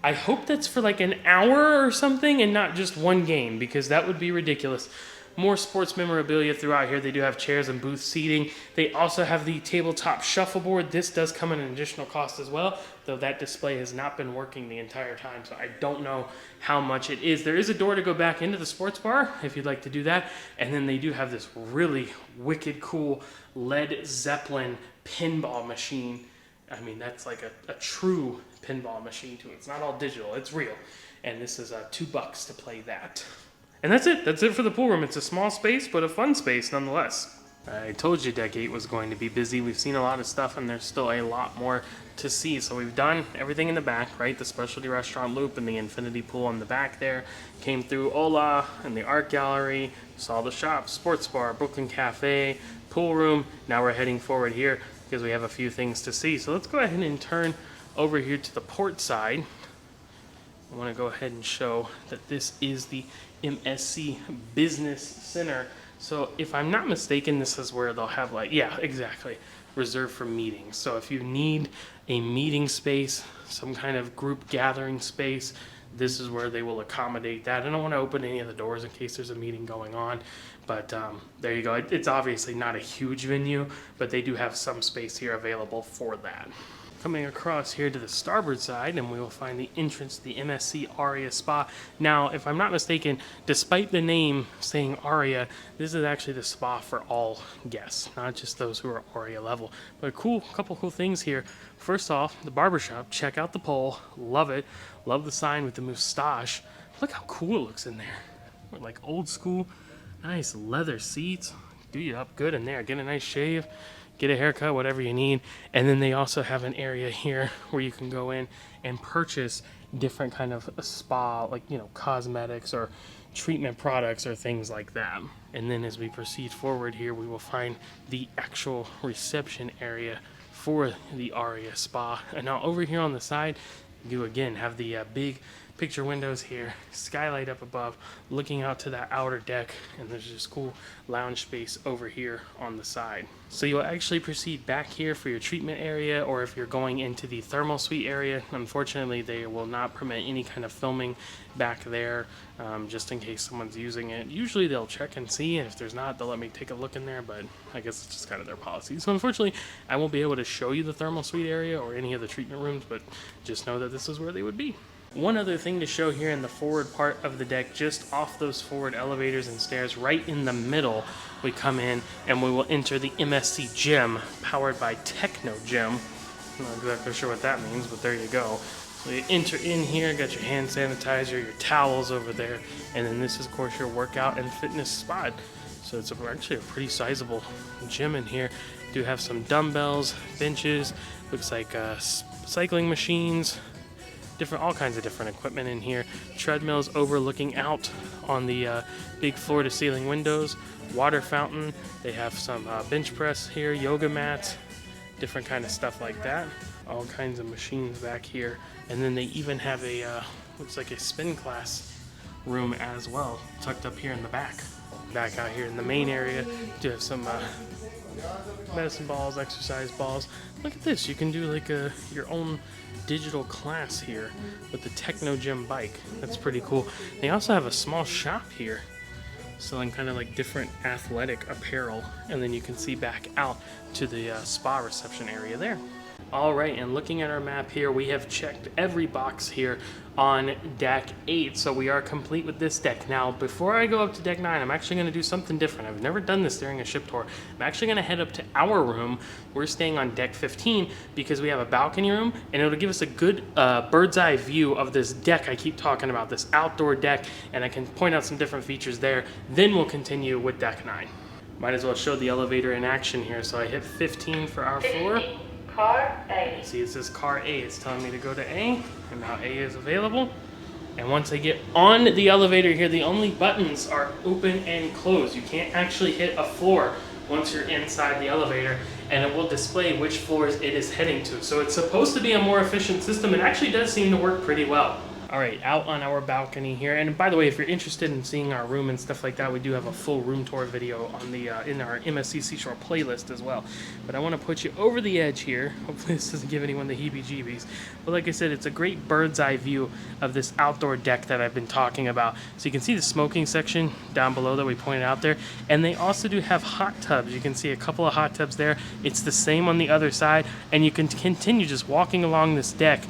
I hope that's for like an hour or something and not just one game, because that would be ridiculous. More sports memorabilia throughout here. They do have chairs and booth seating. They also have the tabletop shuffleboard. This does come at an additional cost as well, though that display has not been working the entire time, so I don't know how much it is. There is a door to go back into the sports bar if you'd like to do that. And then they do have this really wicked cool Led Zeppelin pinball machine. I mean, that's like a true pinball machine too. It's not all digital, it's real. And this is $2 to play that. And that's it. That's it for the pool room. It's a small space, but a fun space nonetheless. I told you Deck 8 was going to be busy. We've seen a lot of stuff, and there's still a lot more to see. So we've done everything in the back, right? The specialty restaurant loop and the infinity pool in the back there. Came through Ola and the art gallery. Saw the shop, sports bar, Brooklyn Cafe, pool room. Now we're heading forward here because we have a few things to see. So let's go ahead and turn over here to the port side. I want to go ahead and show that this is the MSC Business Center. So if I'm not mistaken, this is where they'll have reserved for meetings. So if you need a meeting space, some kind of group gathering space, this is where they will accommodate that. I don't want to open any of the doors in case there's a meeting going on, but there you go. It's obviously not a huge venue, but they do have some space here available for that. Coming across here to the starboard side, and we will find the entrance to the MSC Aria Spa. Now, if I'm not mistaken, despite the name saying Aria, this is actually the spa for all guests, not just those who are Aria level. But couple cool things here. First off, the barbershop. Check out the pole. Love it. Love the sign with the moustache. Look how cool it looks in there. Like old school, nice leather seats. Do you up good in there. Get a nice shave. Get a haircut, whatever you need. And then they also have an area here where you can go in and purchase different kind of spa, like, cosmetics or treatment products or things like that. And then as we proceed forward here, we will find the actual reception area for the Aria Spa. And now over here on the side, you again have the big picture windows here, skylight up above, looking out to that outer deck, and there's this cool lounge space over here on the side. So you'll actually proceed back here for your treatment area, or if you're going into the thermal suite area, unfortunately they will not permit any kind of filming back there, just in case someone's using it. Usually they'll check and see, and if there's not, they'll let me take a look in there, but I guess it's just kind of their policy. So unfortunately, I won't be able to show you the thermal suite area or any of the treatment rooms, but just know that this is where they would be. One other thing to show here in the forward part of the deck, just off those forward elevators and stairs, right in the middle, we come in and we will enter the MSC Gym, powered by Techno Gym. I'm not exactly sure what that means, but there you go. So you enter in here, got your hand sanitizer, your towels over there, and then this is, of course, your workout and fitness spot. So it's actually a pretty sizable gym in here. Do have some dumbbells, benches, looks like cycling machines, all kinds of different equipment in here. Treadmills overlooking out on the big floor-to-ceiling windows. Water fountain. They have some bench press here, yoga mats, different kind of stuff like that. All kinds of machines back here. And then they even have a, looks like a spin class room as well, tucked up here in the back. Back out here in the main area, do have some medicine balls, exercise balls. Look at this, you can do like your own digital class here with the Techno Gym bike. That's pretty cool. They also have a small shop here selling kind of like different athletic apparel, and then you can see back out to the spa reception area there. All right, and looking at our map here, we have checked every box here on deck 8, so we are complete with this deck. Now, before I go up to deck 9, I'm actually going to do something different. I've never done this during a ship tour. I'm actually going to head up to our room. We're staying on deck 15 because we have a balcony room, and it'll give us a good bird's eye view of this deck I keep talking about, this outdoor deck, and I can point out some different features there. Then we'll continue with deck 9. Might as well show the elevator in action here. So I hit 15 for our floor. Car A. See, it says car A. It's telling me to go to A, and now A is available. And once I get on the elevator here, the only buttons are open and close. You can't actually hit a floor once you're inside the elevator, and it will display which floors it is heading to. So it's supposed to be a more efficient system. It actually does seem to work pretty well. All right, out on our balcony here. And by the way, if you're interested in seeing our room and stuff like that, we do have a full room tour video on the in our MSC Seashore playlist as well. But I want to put you over the edge here. Hopefully this doesn't give anyone the heebie-jeebies. But like I said, it's a great bird's eye view of this outdoor deck that I've been talking about. So you can see the smoking section down below that we pointed out there. And they also do have hot tubs. You can see a couple of hot tubs there. It's the same on the other side. And you can continue just walking along this deck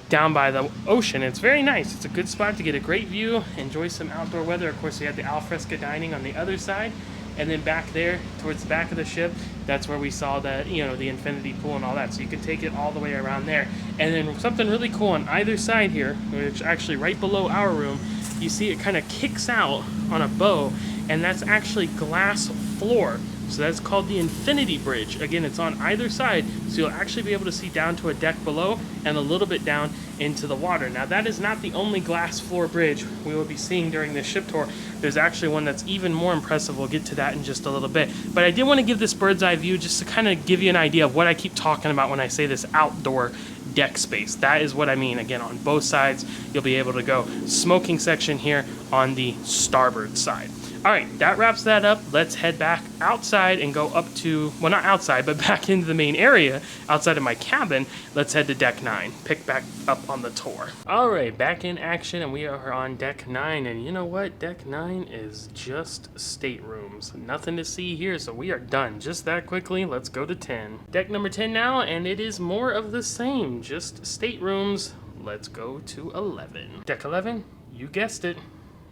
down by the ocean. It's very nice. It's a good spot to get a great view, enjoy some outdoor weather. Of course, we have the alfresco dining on the other side, and then back there towards the back of the ship, that's where we saw the, you know, the infinity pool and all that. So you can take it all the way around there. And then something really cool on either side here, which actually right below our room, you see it kind of kicks out on a bow, and that's actually glass floor. So that's called the Infinity Bridge. Again, it's on either side, so you'll actually be able to see down to a deck below and a little bit down into the water. Now, that is not the only glass floor bridge we will be seeing during this ship tour. There's actually one that's even more impressive. We'll get to that in just a little bit. But I did want to give this bird's eye view just to kind of give you an idea of what I keep talking about when I say this outdoor deck space. That is what I mean. Again, on both sides, you'll be able to go. Smoking section here on the starboard side. All right, that wraps that up. Let's head back outside and go up to, well, not outside, but back into the main area outside of my cabin. Let's head to deck 9, pick back up on the tour. All right, back in action, and we are on deck 9. And you know what? Deck 9 is just staterooms. Nothing to see here, so we are done just that quickly. Let's go to 10. Deck number 10 now, and it is more of the same, just staterooms. Let's go to 11. Deck 11, you guessed it,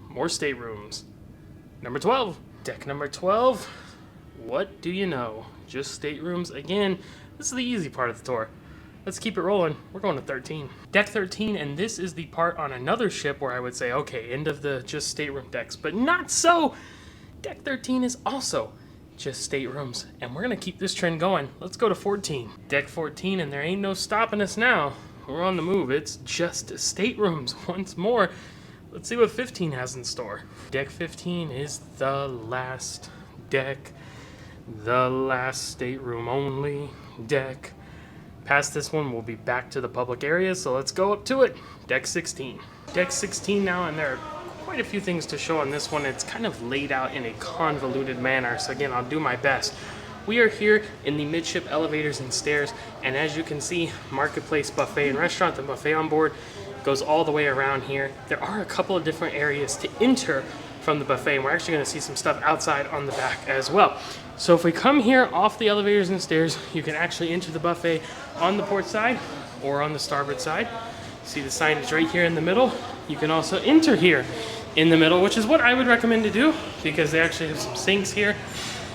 more staterooms. Number 12, deck number 12, what do you know? Just staterooms again. This is the easy part of the tour. Let's keep it rolling. We're going to 13. Deck 13, and this is the part on another ship where I would say, okay, end of the just stateroom decks, but not so. Deck 13 is also just staterooms, and we're gonna keep this trend going. Let's go to 14. Deck 14, and there ain't no stopping us now. We're on the move. It's just staterooms once more. Let's see what 15 has in store. Deck 15 is the last deck, the last stateroom only deck. Past this one, we'll be back to the public area, so let's go up to it. Deck 16. Deck 16 now, and there are quite a few things to show on this one. It's kind of laid out in a convoluted manner, so again, I'll do my best. We are here in the midship elevators and stairs, and as you can see, Marketplace Buffet and Restaurant, the buffet on board, goes all the way around here. There are a couple of different areas to enter from the buffet, and we're actually going to see some stuff outside on the back as well. So if we come here off the elevators and stairs, you can actually enter the buffet on the port side or on the starboard side. See the signage right here in the middle. You can also enter here in the middle, which is what I would recommend to do because they actually have some sinks here,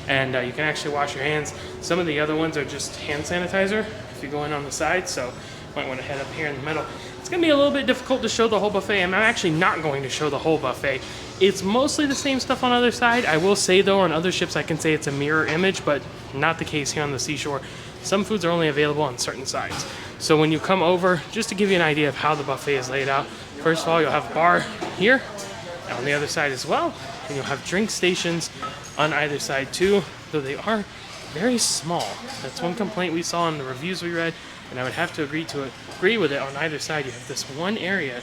and you can actually wash your hands. Some of the other ones are just hand sanitizer if you go in on the side, so you might want to head up here in the middle. It's going to be a little bit difficult to show the whole buffet. I'm actually not going to show the whole buffet. It's mostly the same stuff on the other side. I will say, though, on other ships I can say it's a mirror image, but not the case here on the Seashore. Some foods are only available on certain sides. So when you come over, just to give you an idea of how the buffet is laid out, first of all, you'll have a bar here, on the other side as well, and you'll have drink stations on either side too, though they are very small. That's one complaint we saw in the reviews we read, and I would have to agree with it. On either side, you have this one area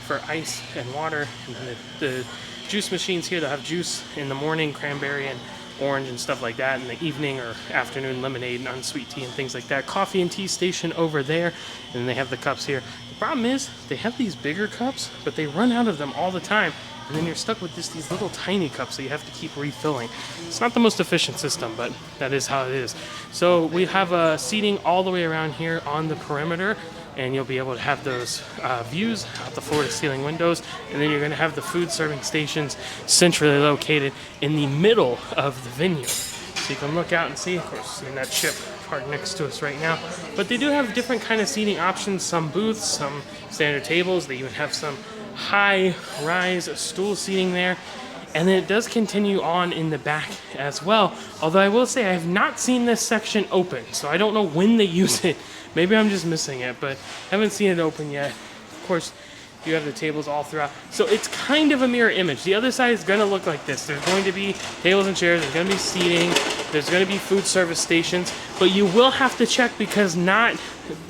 for ice and water, and then the juice machines here, they'll have juice in the morning, cranberry and orange and stuff like that, in the evening or afternoon, lemonade and unsweet tea and things like that. Coffee and tea station over there, and then they have the cups here. The problem is they have these bigger cups, but they run out of them all the time, and then you're stuck with just these little tiny cups that you have to keep refilling. It's not the most efficient system, but that is how it is. So we have seating all the way around here on the perimeter, and you'll be able to have those views out the floor-to-ceiling windows, and then you're going to have the food serving stations centrally located in the middle of the venue. So you can look out and see, of course, seeing that ship parked next to us right now. But they do have different kind of seating options, some booths, some standard tables. They even have some high-rise stool seating there. And then it does continue on in the back as well. Although I will say I have not seen this section open, so I don't know when they use it. Maybe I'm just missing it, but I haven't seen it open yet. Of course, you have the tables all throughout. So it's kind of a mirror image. The other side is going to look like this. There's going to be tables and chairs. There's going to be seating. There's going to be food service stations. But you will have to check because not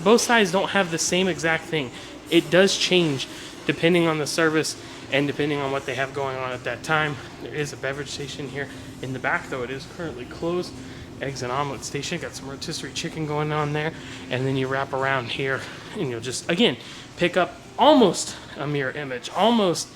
both sides don't have the same exact thing. It does change depending on the service and depending on what they have going on at that time. There is a beverage station here in the back, though it is currently closed. Eggs and omelet station. Got some rotisserie chicken going on there. And then you wrap around here and you'll just, again, pick up almost a mirror image, almost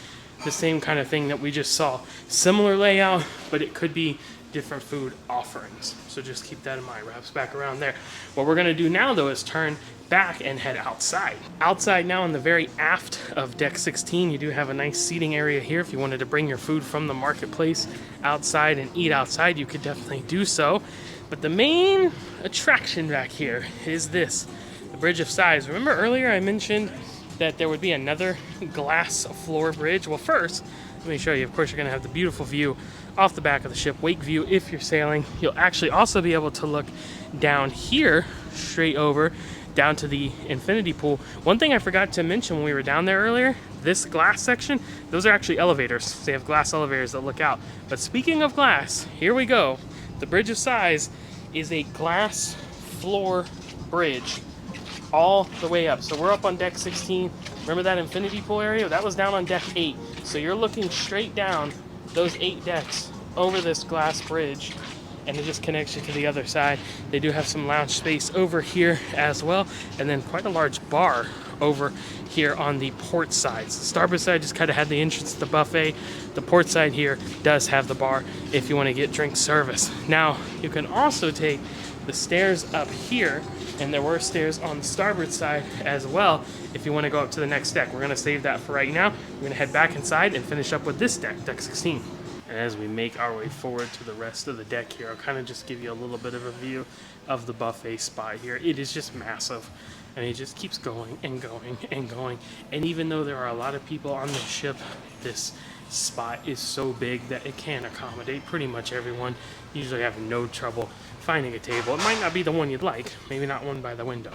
the same kind of thing that we just saw. Similar layout, but it could be different food offerings. So just keep that in mind. Wraps back around there. What we're going to do now, though, is turn back and head outside. Outside now in the very aft of deck 16, you do have a nice seating area here. If you wanted to bring your food from the marketplace outside and eat outside, you could definitely do so. But the main attraction back here is this, the Bridge of Sighs. Remember earlier I mentioned that there would be another glass floor bridge? Well, first, let me show you. Of course, you're going to have the beautiful view off the back of the ship, wake view if you're sailing. You'll actually also be able to look down here, straight over, down to the infinity pool. One thing I forgot to mention when we were down there earlier, this glass section, those are actually elevators. They have glass elevators that look out. But speaking of glass, here we go. The Bridge of Sighs is a glass floor bridge all the way up. So we're up on deck 16. Remember that infinity pool area? That was down on deck 8. So you're looking straight down those 8 decks over this glass bridge, and it just connects you to the other side. They do have some lounge space over here as well, and then quite a large bar over here on the port side. So the starboard side just kind of had the entrance to the buffet. The port side here does have the bar if you want to get drink service. Now, you can also take the stairs up here, and there were stairs on the starboard side as well if you want to go up to the next deck. We're going to save that for right now. We're going to head back inside and finish up with this deck, deck 16. And as we make our way forward to the rest of the deck here, I'll kind of just give you a little bit of a view of the buffet spot here. It is just massive. And it just keeps going and going and going. And even though there are a lot of people on the ship, this spot is so big that it can accommodate pretty much everyone. You usually have no trouble finding a table. It might not be the one you'd like, maybe not one by the window,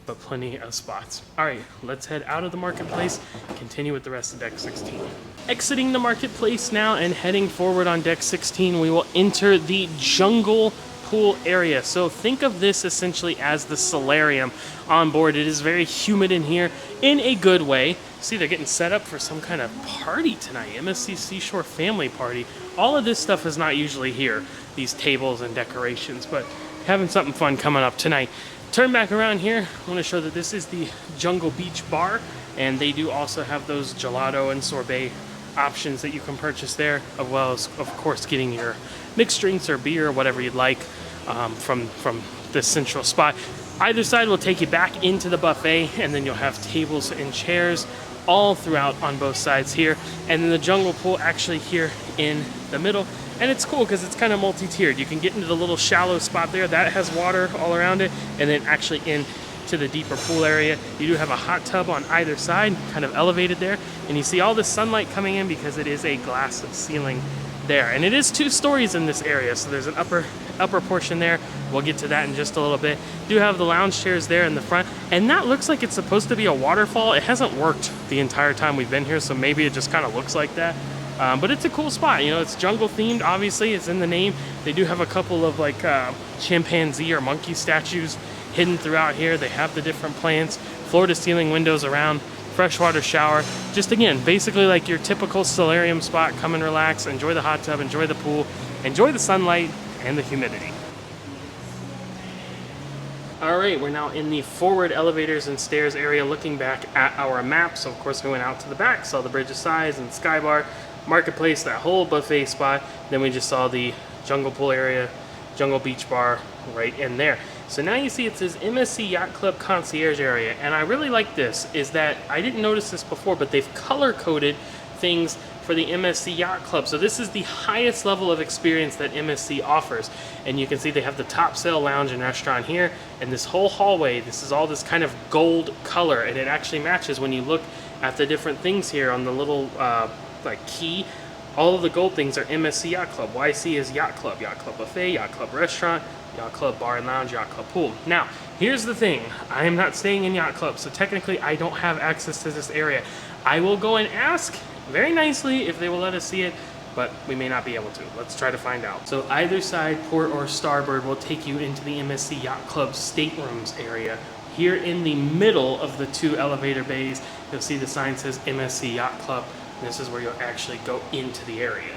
but plenty of spots. All right, let's head out of the marketplace and continue with the rest of deck 16. Exiting the marketplace now and heading forward on deck 16, we will enter the jungle pool area. So think of this essentially as the solarium on board. It is very humid in here in a good way. See, they're getting set up for some kind of party tonight, MSC Seashore family party. All of this stuff is not usually here, these tables and decorations, but having something fun coming up tonight. Turn back around here. I want to show that this is the Jungle Beach Bar, and they do also have those gelato and sorbet options that you can purchase there, as well as, of course, getting your mixed drinks or beer or whatever you'd like from this central spot. Either side will take you back into the buffet, and then you'll have tables and chairs all throughout on both sides here, and then the jungle pool actually here in the middle. And it's cool because it's kind of multi-tiered. You can get into the little shallow spot there that has water all around it, and then actually into the deeper pool area. You do have a hot tub on either side, kind of elevated there, and you see all the sunlight coming in because it is a glass ceiling there. And it is 2 stories in this area, so there's an upper portion there. We'll get to that in just a little bit. Do have the lounge chairs there in the front, and that looks like it's supposed to be a waterfall. It hasn't worked the entire time we've been here, so maybe it just kind of looks like that. But it's a cool spot. You know, it's jungle themed, obviously. It's in the name. They do have a couple of like chimpanzee or monkey statues hidden throughout here. They have the different plants, floor to ceiling windows around, freshwater shower. Just again, basically like your typical solarium spot. Come and relax, enjoy the hot tub, enjoy the pool, enjoy the sunlight and the humidity. All right, we're now in the forward elevators and stairs area looking back at our map. So of course we went out to the back, saw the Bridge of Sighs and Sky Bar. marketplace, that whole buffet spot. Then we just saw the jungle pool area, jungle beach bar right in there. So now you see it says MSC Yacht Club Concierge Area, and I really like this, is that I didn't notice this before, but they've color-coded things for the MSC Yacht Club. So this is the highest level of experience that MSC offers. And you can see they have the top sail lounge and restaurant here, and this whole hallway, this is all this kind of gold color, and it actually matches when you look at the different things here on the little like key. All of the gold things are MSC Yacht Club. YC is Yacht Club Buffet, Yacht Club Restaurant, Yacht Club Bar and Lounge, Yacht Club Pool. Now, here's the thing. I am not staying in Yacht Club, so technically I don't have access to this area. I will go and ask very nicely if they will let us see it, but we may not be able to. Let's try to find out. So either side, port or starboard, will take you into the MSC Yacht Club staterooms area. Here in the middle of the two elevator bays, you'll see the sign says MSC Yacht Club. This is where you'll actually go into the area.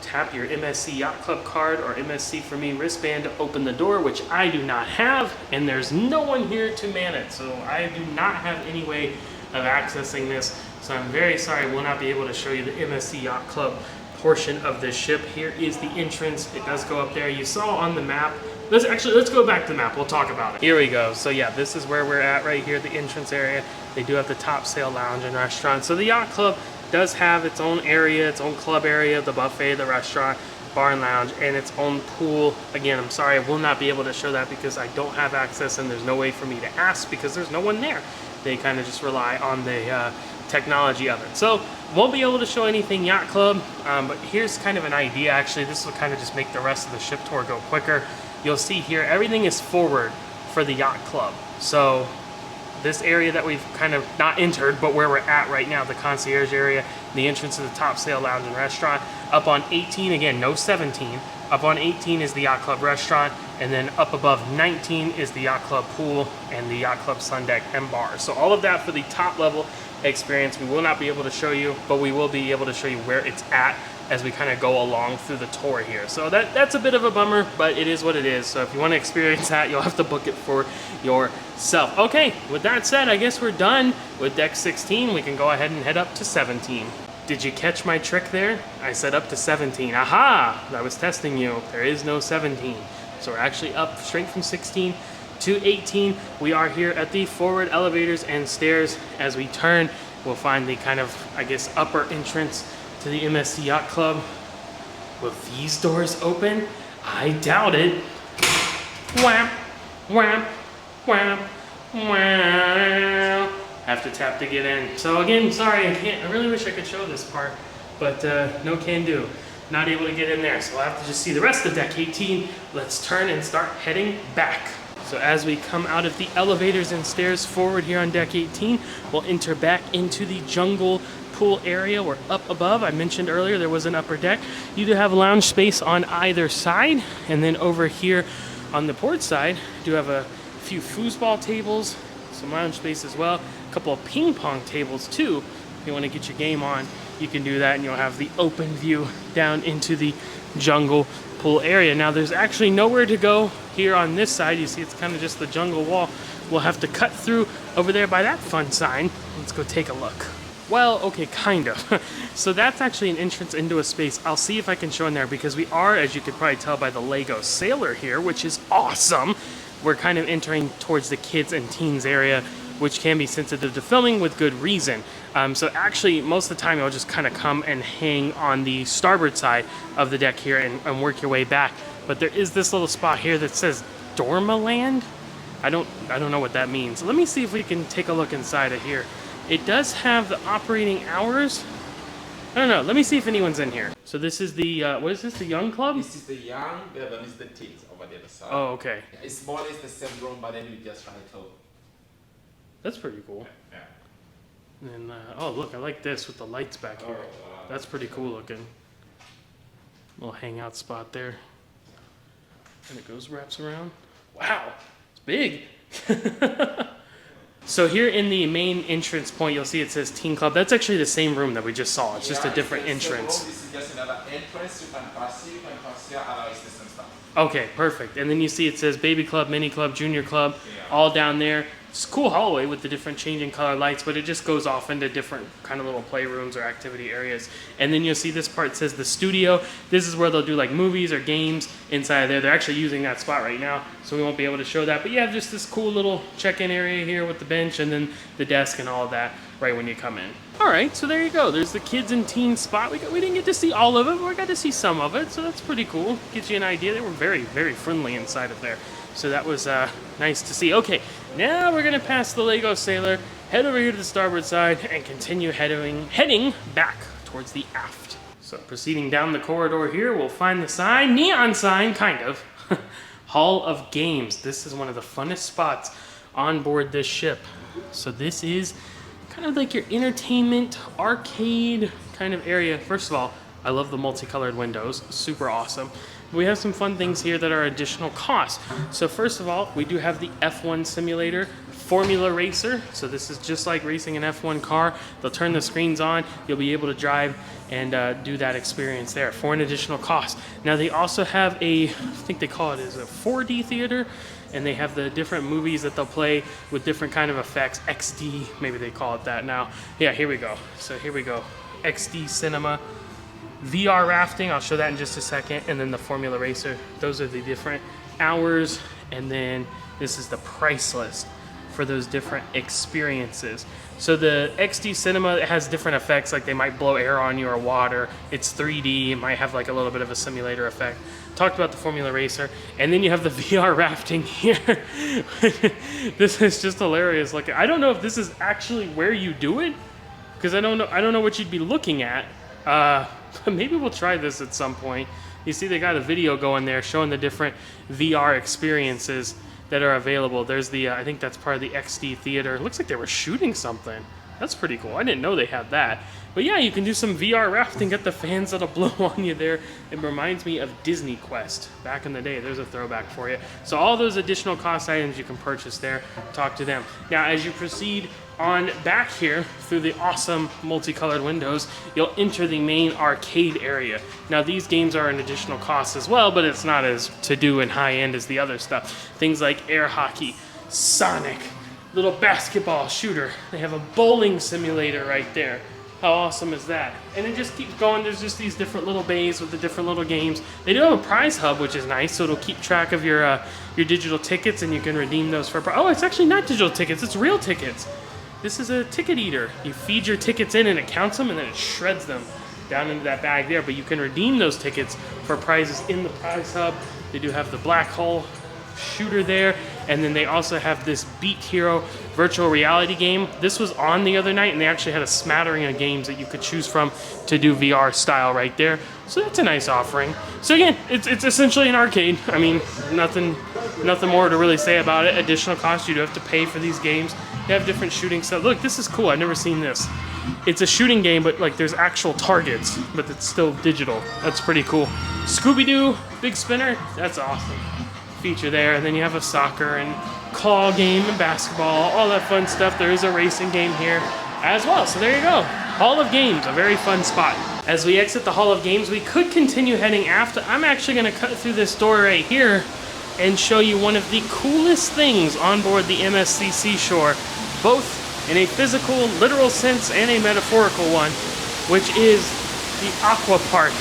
Tap your MSC Yacht Club card or MSC for Me wristband to open the door, which I do not have, and there's no one here to man it, so I do not have any way of accessing this. So I'm very sorry I will not be able to show you the MSC Yacht Club portion of this ship. Here is the entrance. It does go up there. You saw on the map. Let's go back to the map. We'll talk about it. Here we go. So yeah, this is where we're at right here, the entrance area. They do have the top sail lounge and restaurant. So the Yacht Club does have its own area, its own club area, the buffet, the restaurant, bar and lounge, and its own pool. Again, I'm sorry I will not be able to show that because I don't have access and there's no way for me to ask because there's no one there. They kind of just rely on the technology of it. So won't be able to show anything Yacht Club, but here's kind of an idea. Actually, this will kind of just make the rest of the ship tour go quicker. You'll see here, everything is forward for the Yacht Club. So this area that we've kind of not entered, but where we're at right now, the concierge area, the entrance to the top sail lounge and restaurant. Up on 18, again, no 17. Up on 18 is the Yacht Club restaurant, and then up above 19 is the Yacht Club pool and the Yacht Club sun deck and bar. So all of that for the top level experience. We will not be able to show you, but we will be able to show you where it's at as we kind of go along through the tour here. So that's a bit of a bummer, but it is what it is. So if you want to experience that, you'll have to book it for yourself. Okay, with that said, I guess we're done with deck 16. We can go ahead and head up to 17. Did you catch my trick there? I said up to 17. Aha! I was testing you. There is no 17. So we're actually up straight from 16 to 18. We are here at the forward elevators and stairs. As we turn, we'll find the kind of, I guess, upper entrance to the MSC Yacht Club. Will these doors open? I doubt it. Wham, wham, wham, wham. Have to tap to get in. So again, sorry, I can't. I really wish I could show this part, but no can do. Not able to get in there, so I'll have to just see the rest of deck 18. Let's turn and start heading back. So as we come out of the elevators and stairs forward here on deck 18, we'll enter back into the jungle pool area. We're up above. I mentioned earlier there was an upper deck. You do have lounge space on either side, and then over here on the port side, do have a few foosball tables, some lounge space as well, a couple of ping pong tables too. If you want to get your game on, you can do that, and you'll have the open view down into the jungle pool area. Now there's actually nowhere to go here on this side. You see it's kind of just the jungle wall. We'll have to cut through over there by that fun sign. Let's go take a look. Well, okay, kind of. So that's actually an entrance into a space. I'll see if I can show in there because we are, as you could probably tell by the Lego sailor here, which is awesome. We're kind of entering towards the kids and teens area, which can be sensitive to filming with good reason. So actually, most of the time, you'll just kind of come and hang on the starboard side of the deck here and work your way back. But there is this little spot here that says Dormaland. I don't know what that means. Let me see if we can take a look inside of here. It does have the operating hours. I don't know. Let me see if anyone's in here. So this is the, what is this, the young club? This is the young, the other one is the teens over the other side. Oh, okay. It's more or less the same room, but then we just try to... That's pretty cool. Yeah. And oh, look, I like this with the lights back here. That's pretty cool looking. Little hangout spot there. And it goes, wraps around. Wow, it's big. So here in the main entrance point, you'll see it says Teen Club. That's actually the same room that we just saw. It's just a different entrance. This is just another entrance. You can pass here, allow assistance stuff. Okay, perfect. And then you see it says Baby Club, Mini Club, Junior Club, all down there. It's a cool hallway with the different changing color lights, but it just goes off into different kind of little playrooms or activity areas. And then you'll see this part says the studio. This is where they'll do like movies or games inside there. They're actually using that spot right now, so we won't be able to show that. But you have just this cool little check-in area here with the bench and then the desk and all of that right when you come in. All right, so there you go. There's the kids and teens spot. We didn't get to see all of it, but we got to see some of it, so that's pretty cool. Gives you an idea. They were very, very friendly inside of there. So that was nice to see. Okay, now we're gonna pass the Lego Sailor, head over here to the starboard side, and continue heading back towards the aft. So proceeding down the corridor here, we'll find the sign, neon sign, kind of. Hall of Games. This is one of the funnest spots on board this ship. So this is kind of like your entertainment, arcade kind of area. First of all, I love the multicolored windows, super awesome. We have some fun things here that are additional costs. So first of all, we do have the F1 simulator, Formula Racer. So this is just like racing an F1 car. They'll turn the screens on, you'll be able to drive and do that experience there for an additional cost. Now they also have I think they call it as a 4D theater, and they have the different movies that they'll play with different kind of effects, XD, maybe they call it that now. Yeah, here we go. So here we go, XD cinema. VR rafting, I'll show that in just a second, and then the Formula Racer. Those are the different hours, and then this is the price list for those different experiences. So the XD Cinema, it has different effects, like they might blow air on you or water. It's 3D, it might have like a little bit of a simulator effect. Talked about the Formula Racer, and then you have the VR rafting here. This is just hilarious. Like, I don't know if this is actually where you do it, because I don't know what you'd be looking at. Maybe we'll try this at some point. You see they got a video going there showing the different VR experiences that are available. There's the, I think that's part of the XD theater. It looks like they were shooting something. That's pretty cool. I didn't know they had that. But yeah, you can do some VR rafting, get the fans that'll blow on you there. It reminds me of Disney Quest back in the day. There's a throwback for you. So all those additional cost items you can purchase there, talk to them. Now, as you proceed on back here through the awesome multicolored windows, you'll enter the main arcade area. Now, these games are an additional cost as well, but it's not as to-do and high-end as the other stuff. Things like air hockey, Sonic, little basketball shooter. They have a bowling simulator right there. How awesome is that? And it just keeps going. There's just these different little bays with the different little games. They do have a prize hub, which is nice, so it'll keep track of your digital tickets, and you can redeem those for... Oh, it's actually not digital tickets. It's real tickets. This is a ticket eater. You feed your tickets in, and it counts them, and then it shreds them down into that bag there. But you can redeem those tickets for prizes in the prize hub. They do have the black hole shooter there, and then they also have this Beat Hero virtual reality game. This was on the other night, and they actually had a smattering of games that you could choose from to do VR style right there. So that's a nice offering. So again, it's essentially an arcade. I mean, nothing more to really say about it. Additional cost, you do have to pay for these games. They have different shooting stuff. Look, this is cool. I've never seen this. It's a shooting game, but like there's actual targets, but it's still digital. That's pretty cool. Scooby-Doo, big spinner. That's awesome. Feature there, and then you have a soccer and claw game and basketball, all that fun stuff. There is a racing game here as well. So there you go. Hall of Games, a very fun spot. As we exit the Hall of Games, we could continue heading aft. I'm actually going to cut through this door right here and show you one of the coolest things on board the MSC Seashore, both in a physical, literal sense and a metaphorical one, which is the Aqua Park,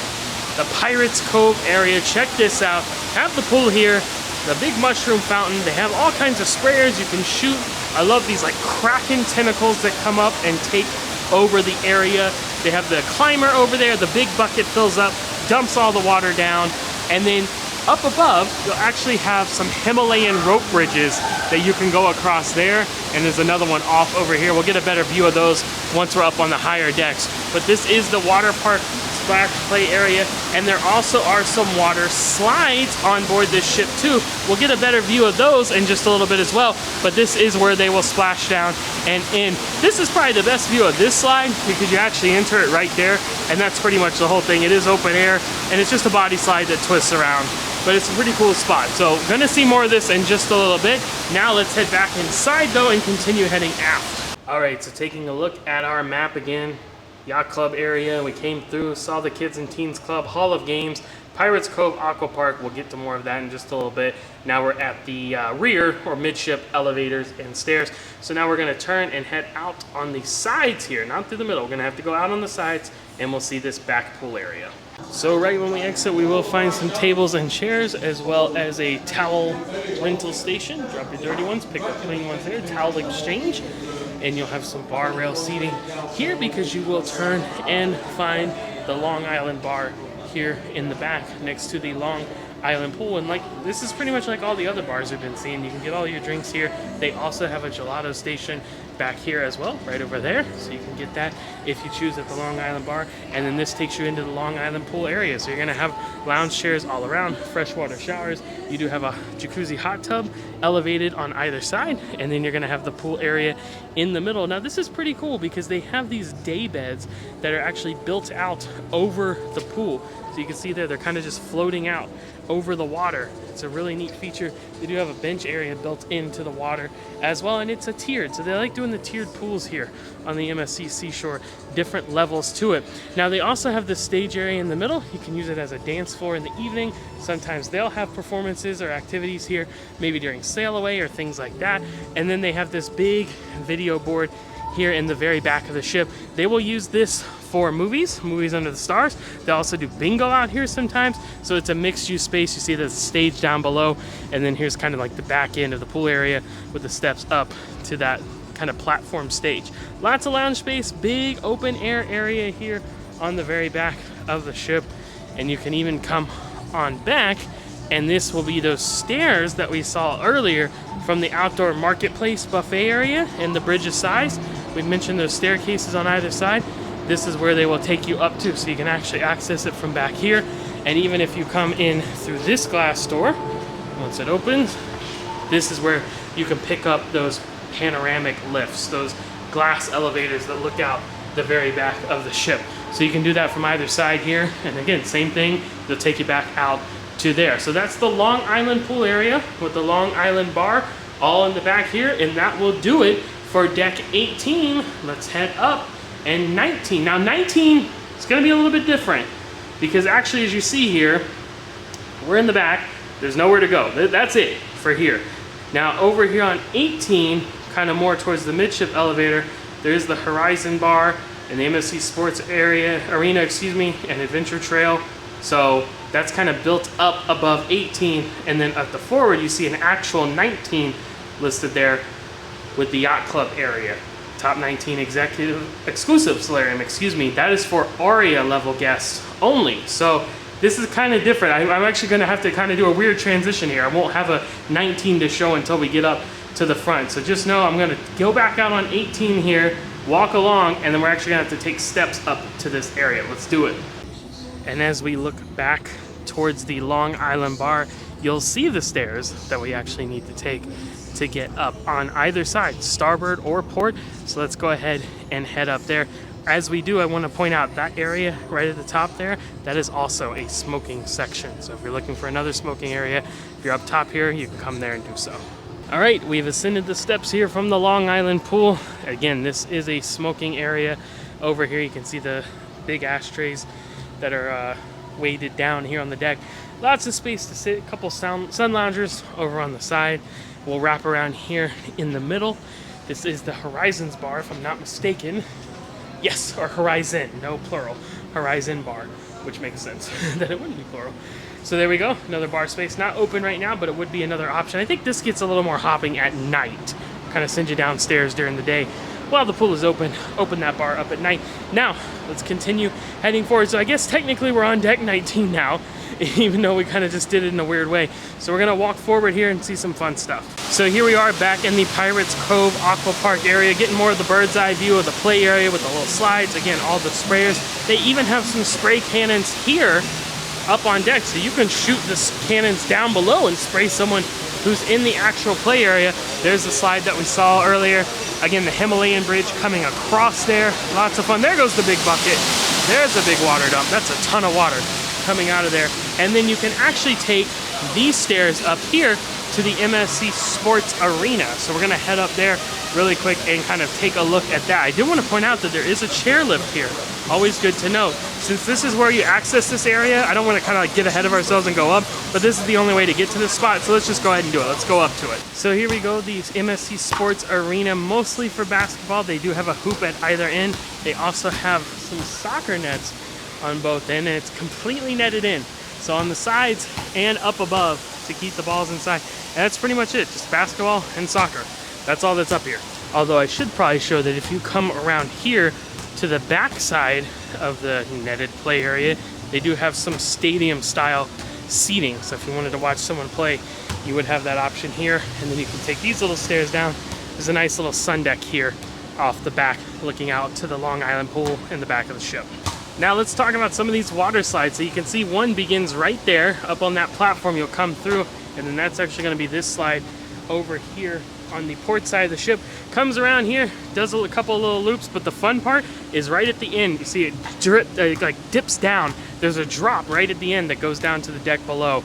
the Pirates Cove area. Check this out. Have the pool here, the big mushroom fountain. They have all kinds of sprayers you can shoot. I love these like kraken tentacles that come up and take over the area. They have the climber over there. The big bucket fills up, dumps all the water down, and then up above, you'll actually have some Himalayan rope bridges that you can go across there, and there's another one off over here. We'll get a better view of those once we're up on the higher decks. But this is the water park splash play area, and there also are some water slides on board this ship too. We'll get a better view of those in just a little bit as well, but this is where they will splash down and in. This is probably the best view of this slide because you actually enter it right there, and that's pretty much the whole thing. It is open air, and it's just a body slide that twists around. But it's a pretty cool spot. So gonna see more of this in just a little bit. Now let's head back inside though and continue heading aft. All right, so taking a look at our map again, Yacht Club area. We came through, saw the Kids and Teens Club, Hall of Games, Pirates Cove Aqua Park. We'll get to more of that in just a little bit. Now we're at the rear or midship elevators and stairs. So now we're gonna turn and head out on the sides here, not through the middle. We're gonna have to go out on the sides and we'll see this back pool area. So right when we exit, we will find some tables and chairs as well as a towel rental station. Drop your dirty ones, pick up clean ones there, towel exchange. And you'll have some bar rail seating here because you will turn and find the Long Island bar here in the back next to the Long Island pool. And like this is pretty much like all the other bars we've been seeing. You can get all your drinks here. They also have a gelato station back here as well, right over there. So you can get that if you choose at the Long Island bar. And then this takes you into the Long Island pool area. So you're gonna have lounge chairs all around, freshwater showers. You do have a jacuzzi hot tub elevated on either side. And then you're gonna have the pool area in the middle. Now this is pretty cool because they have these day beds that are actually built out over the pool. So you can see there, they're kind of just floating out over the water. It's a really neat feature. They do have a bench area built into the water as well, and it's a tiered. So they like doing the tiered pools here on the MSC Seashore, different levels to it. Now they also have the stage area in the middle. You can use it as a dance floor in the evening. Sometimes they'll have performances or activities here, maybe during sail away or things like that. And then they have this big video board here in the very back of the ship. They will use this for movies under the stars. They also do bingo out here sometimes. So it's a mixed use space. You see the stage down below, and then here's kind of like the back end of the pool area with the steps up to that kind of platform stage. Lots of lounge space, big open air area here on the very back of the ship. And you can even come on back, and this will be those stairs that we saw earlier from the outdoor marketplace buffet area and the bridge's size. We've mentioned those staircases on either side. This is where they will take you up to, so you can actually access it from back here. And even if you come in through this glass door, once it opens, this is where you can pick up those panoramic lifts, those glass elevators that look out the very back of the ship. So you can do that from either side here. And again, same thing, they'll take you back out to there. So that's the Long Island pool area with the Long Island bar all in the back here, and that will do it for deck 18. Let's head up. And 19. Now 19 is going to be a little bit different because actually, as you see here, we're in the back. There's nowhere to go. That's it for here. Now over here on 18, kind of more towards the midship elevator, there's the Horizon Bar and the MSC Sports Arena, and Adventure Trail. So that's kind of built up above 18. And then at the forward, you see an actual 19 listed there with the Yacht Club area. Top 19 exclusive solarium, that is for Aria level guests only. So this is kind of different. I'm actually going to have to kind of do a weird transition here. I won't have a 19 to show until we get up to the front. So just know I'm going to go back out on 18 here, walk along, and then we're actually going to have to take steps up to this area. Let's do it. And as we look back towards the Long Island bar, you'll see the stairs that we actually need to take to get up on either side, starboard or port. So let's go ahead and head up there. As we do, I want to point out that area right at the top there, that is also a smoking section. So if you're looking for another smoking area, if you're up top here, you can come there and do so. All right, we've ascended the steps here from the Long Island pool. Again, this is a smoking area. Over here, you can see the big ashtrays that are weighted down here on the deck. Lots of space to sit, a couple sun loungers over on the side. We'll wrap around here in the middle. This is the Horizons bar, if I'm not mistaken. Yes, or Horizon, no plural. Horizon bar, which makes sense that it wouldn't be plural. So there we go, another bar space. Not open right now, but it would be another option. I think this gets a little more hopping at night. Kind of send you downstairs during the day while the pool is open. Open that bar up at night. Now, let's continue heading forward. So I guess technically we're on deck 19 now, even though we kind of just did it in a weird way. So we're gonna walk forward here and see some fun stuff. So here we are back in the Pirates Cove Aqua Park area, getting more of the bird's eye view of the play area with the little slides. Again, all the sprayers. They even have some spray cannons here up on deck, so you can shoot the cannons down below and spray someone who's in the actual play area. There's the slide that we saw earlier. Again, the Himalayan bridge coming across there. Lots of fun. There goes the big bucket. There's a big water dump. That's a ton of water coming out of there. And then you can actually take these stairs up here to the MSC Sports Arena. So we're gonna head up there really quick and kind of take a look at that. I do want to point out that there is a chairlift here. Always good to note. Since this is where you access this area, I don't want to kind of like get ahead of ourselves and go up, but this is the only way to get to this spot, so let's just go ahead and do it. Let's go up to it. So here we go, the MSC Sports Arena, mostly for basketball. They do have a hoop at either end. They also have some soccer nets on both ends, and it's completely netted in. So on the sides and up above to keep the balls inside. And that's pretty much it, just basketball and soccer. That's all that's up here. Although I should probably show that if you come around here to the back side of the netted play area, they do have some stadium style seating. So if you wanted to watch someone play, you would have that option here. And then you can take these little stairs down. There's a nice little sun deck here off the back, looking out to the Long Island pool in the back of the ship. Now let's talk about some of these water slides. So you can see one begins right there up on that platform. You'll come through, and then that's actually going to be this slide over here on the port side of the ship. Comes around here, does a couple of little loops, but the fun part is right at the end. You see it like dips down. There's a drop right at the end that goes down to the deck below.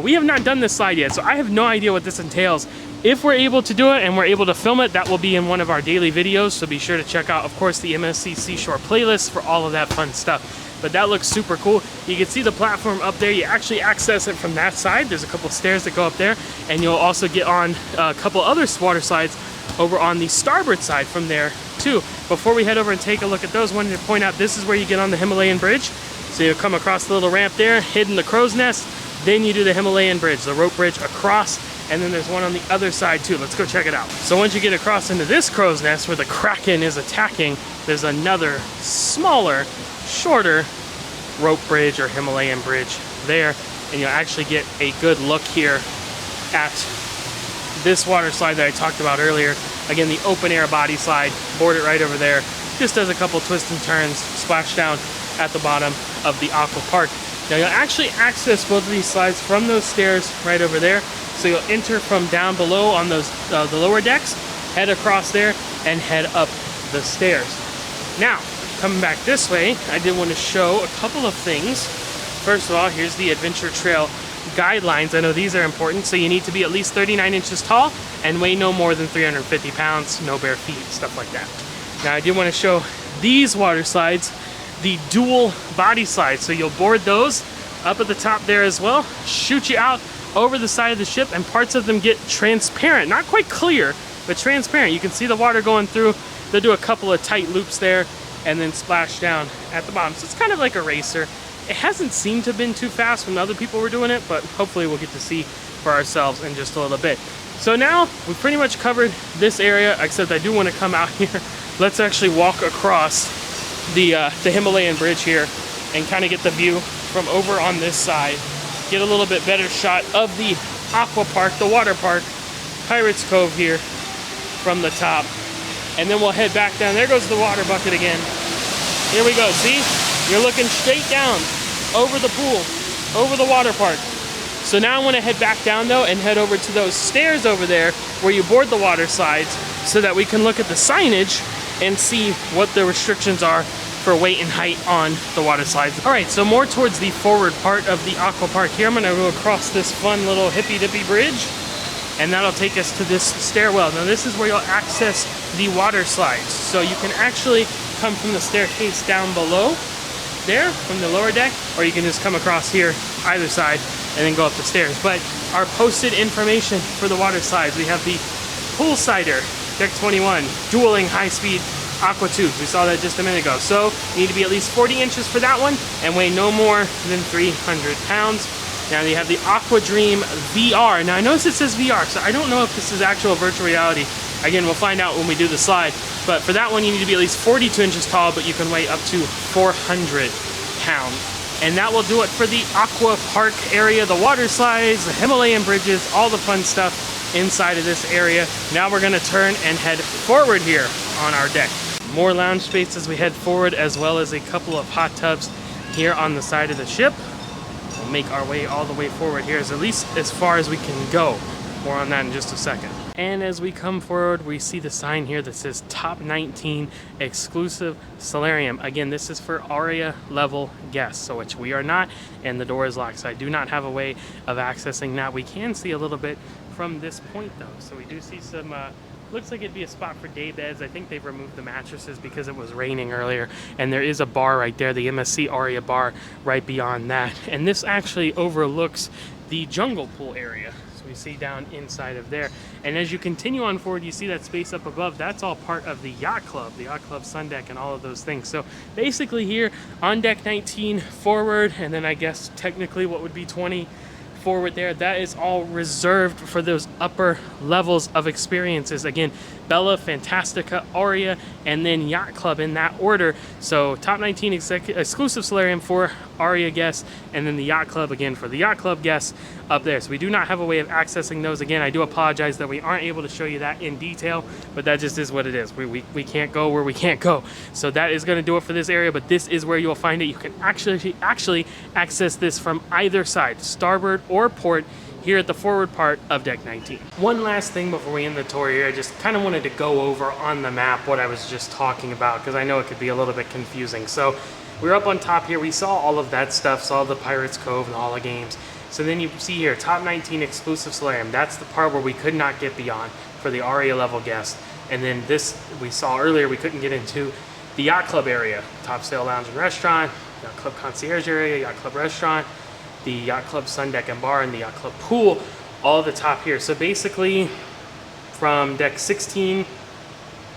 We have not done this slide yet, so I have no idea what this entails. If we're able to do it and we're able to film it, that will be in one of our daily videos, so be sure to check out, of course, the MSC Seashore playlist for all of that fun stuff. But that looks super cool. You can see the platform up there. You actually access it from that side. There's a couple stairs that go up there, and you'll also get on a couple other water slides over on the starboard side from there too. Before we head over and take a look at those, I wanted to point out this is where you get on the Himalayan bridge. So you'll come across the little ramp there, hidden the crow's nest, then you do the Himalayan bridge, the rope bridge across, and then there's one on the other side too. Let's go check it out. So once you get across into this crow's nest where the Kraken is attacking, there's another smaller, shorter rope bridge or Himalayan bridge there, and you'll actually get a good look here at this water slide that I talked about earlier. Again, the open air body slide, board it right over there, just does a couple twists and turns, splash down at the bottom of the aqua park. Now you'll actually access both of these slides from those stairs right over there. So you'll enter from down below on those the lower decks, head across there, and head up the stairs. Now, coming back this way, I did want to show a couple of things. First of all, here's the Adventure Trail guidelines. I know these are important. So you need to be at least 39 inches tall and weigh no more than 350 pounds, no bare feet, stuff like that. Now, I do want to show these water slides, the dual body slides. So you'll board those up at the top there as well, shoot you out over the side of the ship, and parts of them get transparent, not quite clear, but transparent. You can see the water going through. They'll do a couple of tight loops there and then splash down at the bottom. So it's kind of like a racer. It hasn't seemed to have been too fast when other people were doing it, but hopefully we'll get to see for ourselves in just a little bit. So now we've pretty much covered this area, except I do want to come out here. Let's actually walk across the Himalayan bridge here and kind of get the view from over on this side. Get a little bit better shot of the aqua park, the water park, Pirates Cove here from the top. And then we'll head back down. There goes the water bucket again. Here we go, see? You're looking straight down over the pool, over the water park. So now I want to head back down though and head over to those stairs over there where you board the water slides so that we can look at the signage and see what the restrictions are for weight and height on the water slides. All right, so more towards the forward part of the aqua park here. I'm gonna go across this fun little hippy-dippy bridge, and that'll take us to this stairwell. Now this is where you'll access the water slides. So you can actually come from the staircase down below there from the lower deck, or you can just come across here either side and then go up the stairs. But our posted information for the water slides, we have the Poolsider Deck 21 dueling high-speed aqua tubes. We saw that just a minute ago. So you need to be at least 40 inches for that one and weigh no more than 300 pounds. Now you have the Aqua Dream VR. Now I notice it says VR, so I don't know if this is actual virtual reality. Again, we'll find out when we do the slide. But for that one, you need to be at least 42 inches tall, but you can weigh up to 400 pounds. And that will do it for the aqua park area, the water slides, the Himalayan bridges, all the fun stuff inside of this area. Now we're gonna turn and head forward here on our deck. More lounge space as we head forward, as well as a couple of hot tubs here on the side of the ship. We'll make our way all the way forward here, at least as far as we can go. More on that in just a second. And as we come forward, we see the sign here that says Top 19 Exclusive Solarium. Again, this is for ARIA level guests, so which we are not, and the door is locked, so I do not have a way of accessing that. We can see a little bit from this point though, so we do see some looks like it'd be a spot for day beds. I think they've removed the mattresses because it was raining earlier, and there is a bar right there, the MSC ARIA bar right beyond that, and this actually overlooks the jungle pool area. We see down inside of there, and as you continue on forward, you see that space up above. That's all part of the yacht club sun deck and all of those things. So basically here on deck 19 forward, and then I guess technically what would be 20 forward there, that is all reserved for those upper levels of experiences. Again, Bella, Fantastica, ARIA, and then Yacht Club in that order. So Top 19 exclusive solarium for ARIA guests, and then the Yacht Club again for the Yacht Club guests up there. So we do not have a way of accessing those. Again, I do apologize that we aren't able to show you that in detail, but that just is what it is. We can't go where we can't go. So that is going to do it for this area, but this is where you'll find it. You can actually access this from either side, starboard or port, here at the forward part of deck 19. One last thing before we end the tour here, I just kind of wanted to go over on the map what I was just talking about, because I know it could be a little bit confusing. So we're up on top here, we saw all of that stuff, saw the Pirates Cove and all the games. So then you see here, Top 19 exclusive solarium, that's the part where we could not get beyond for the ARIA level guests. And then this, we saw earlier, we couldn't get into the Yacht Club area, Top Sail Lounge and Restaurant, Yacht Club Concierge area, Yacht Club Restaurant, the Yacht Club Sun Deck and Bar, and the Yacht Club Pool, all the top here. So basically, from deck 16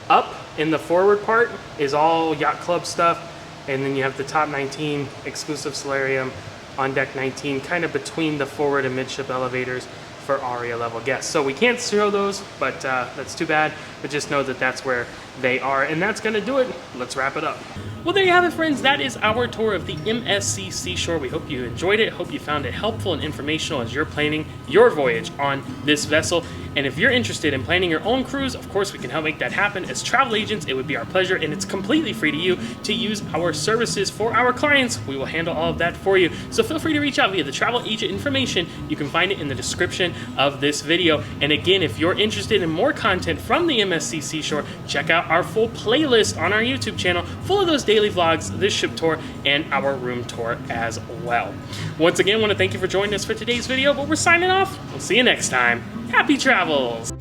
up in the forward part is all Yacht Club stuff, and then you have the Top 19 exclusive solarium on deck 19, kind of between the forward and midship elevators for ARIA level guests. So we can't show those, but that's too bad, but just know that that's where they are. And that's gonna do it. Let's wrap it up. Well, there you have it, friends. That is our tour of the MSC Seashore. We hope you enjoyed it. Hope you found it helpful and informational as you're planning your voyage on this vessel. And if you're interested in planning your own cruise, of course, we can help make that happen. As travel agents, it would be our pleasure, and it's completely free to you to use our services for our clients. We will handle all of that for you. So feel free to reach out via the travel agent information. You can find it in the description of this video. And again, if you're interested in more content from the MSC Seashore, check out our full playlist on our YouTube channel, full of those daily vlogs, this ship tour, and our room tour as well. Once again, I want to thank you for joining us for today's video, but we're signing off. We'll see you next time. Happy travels!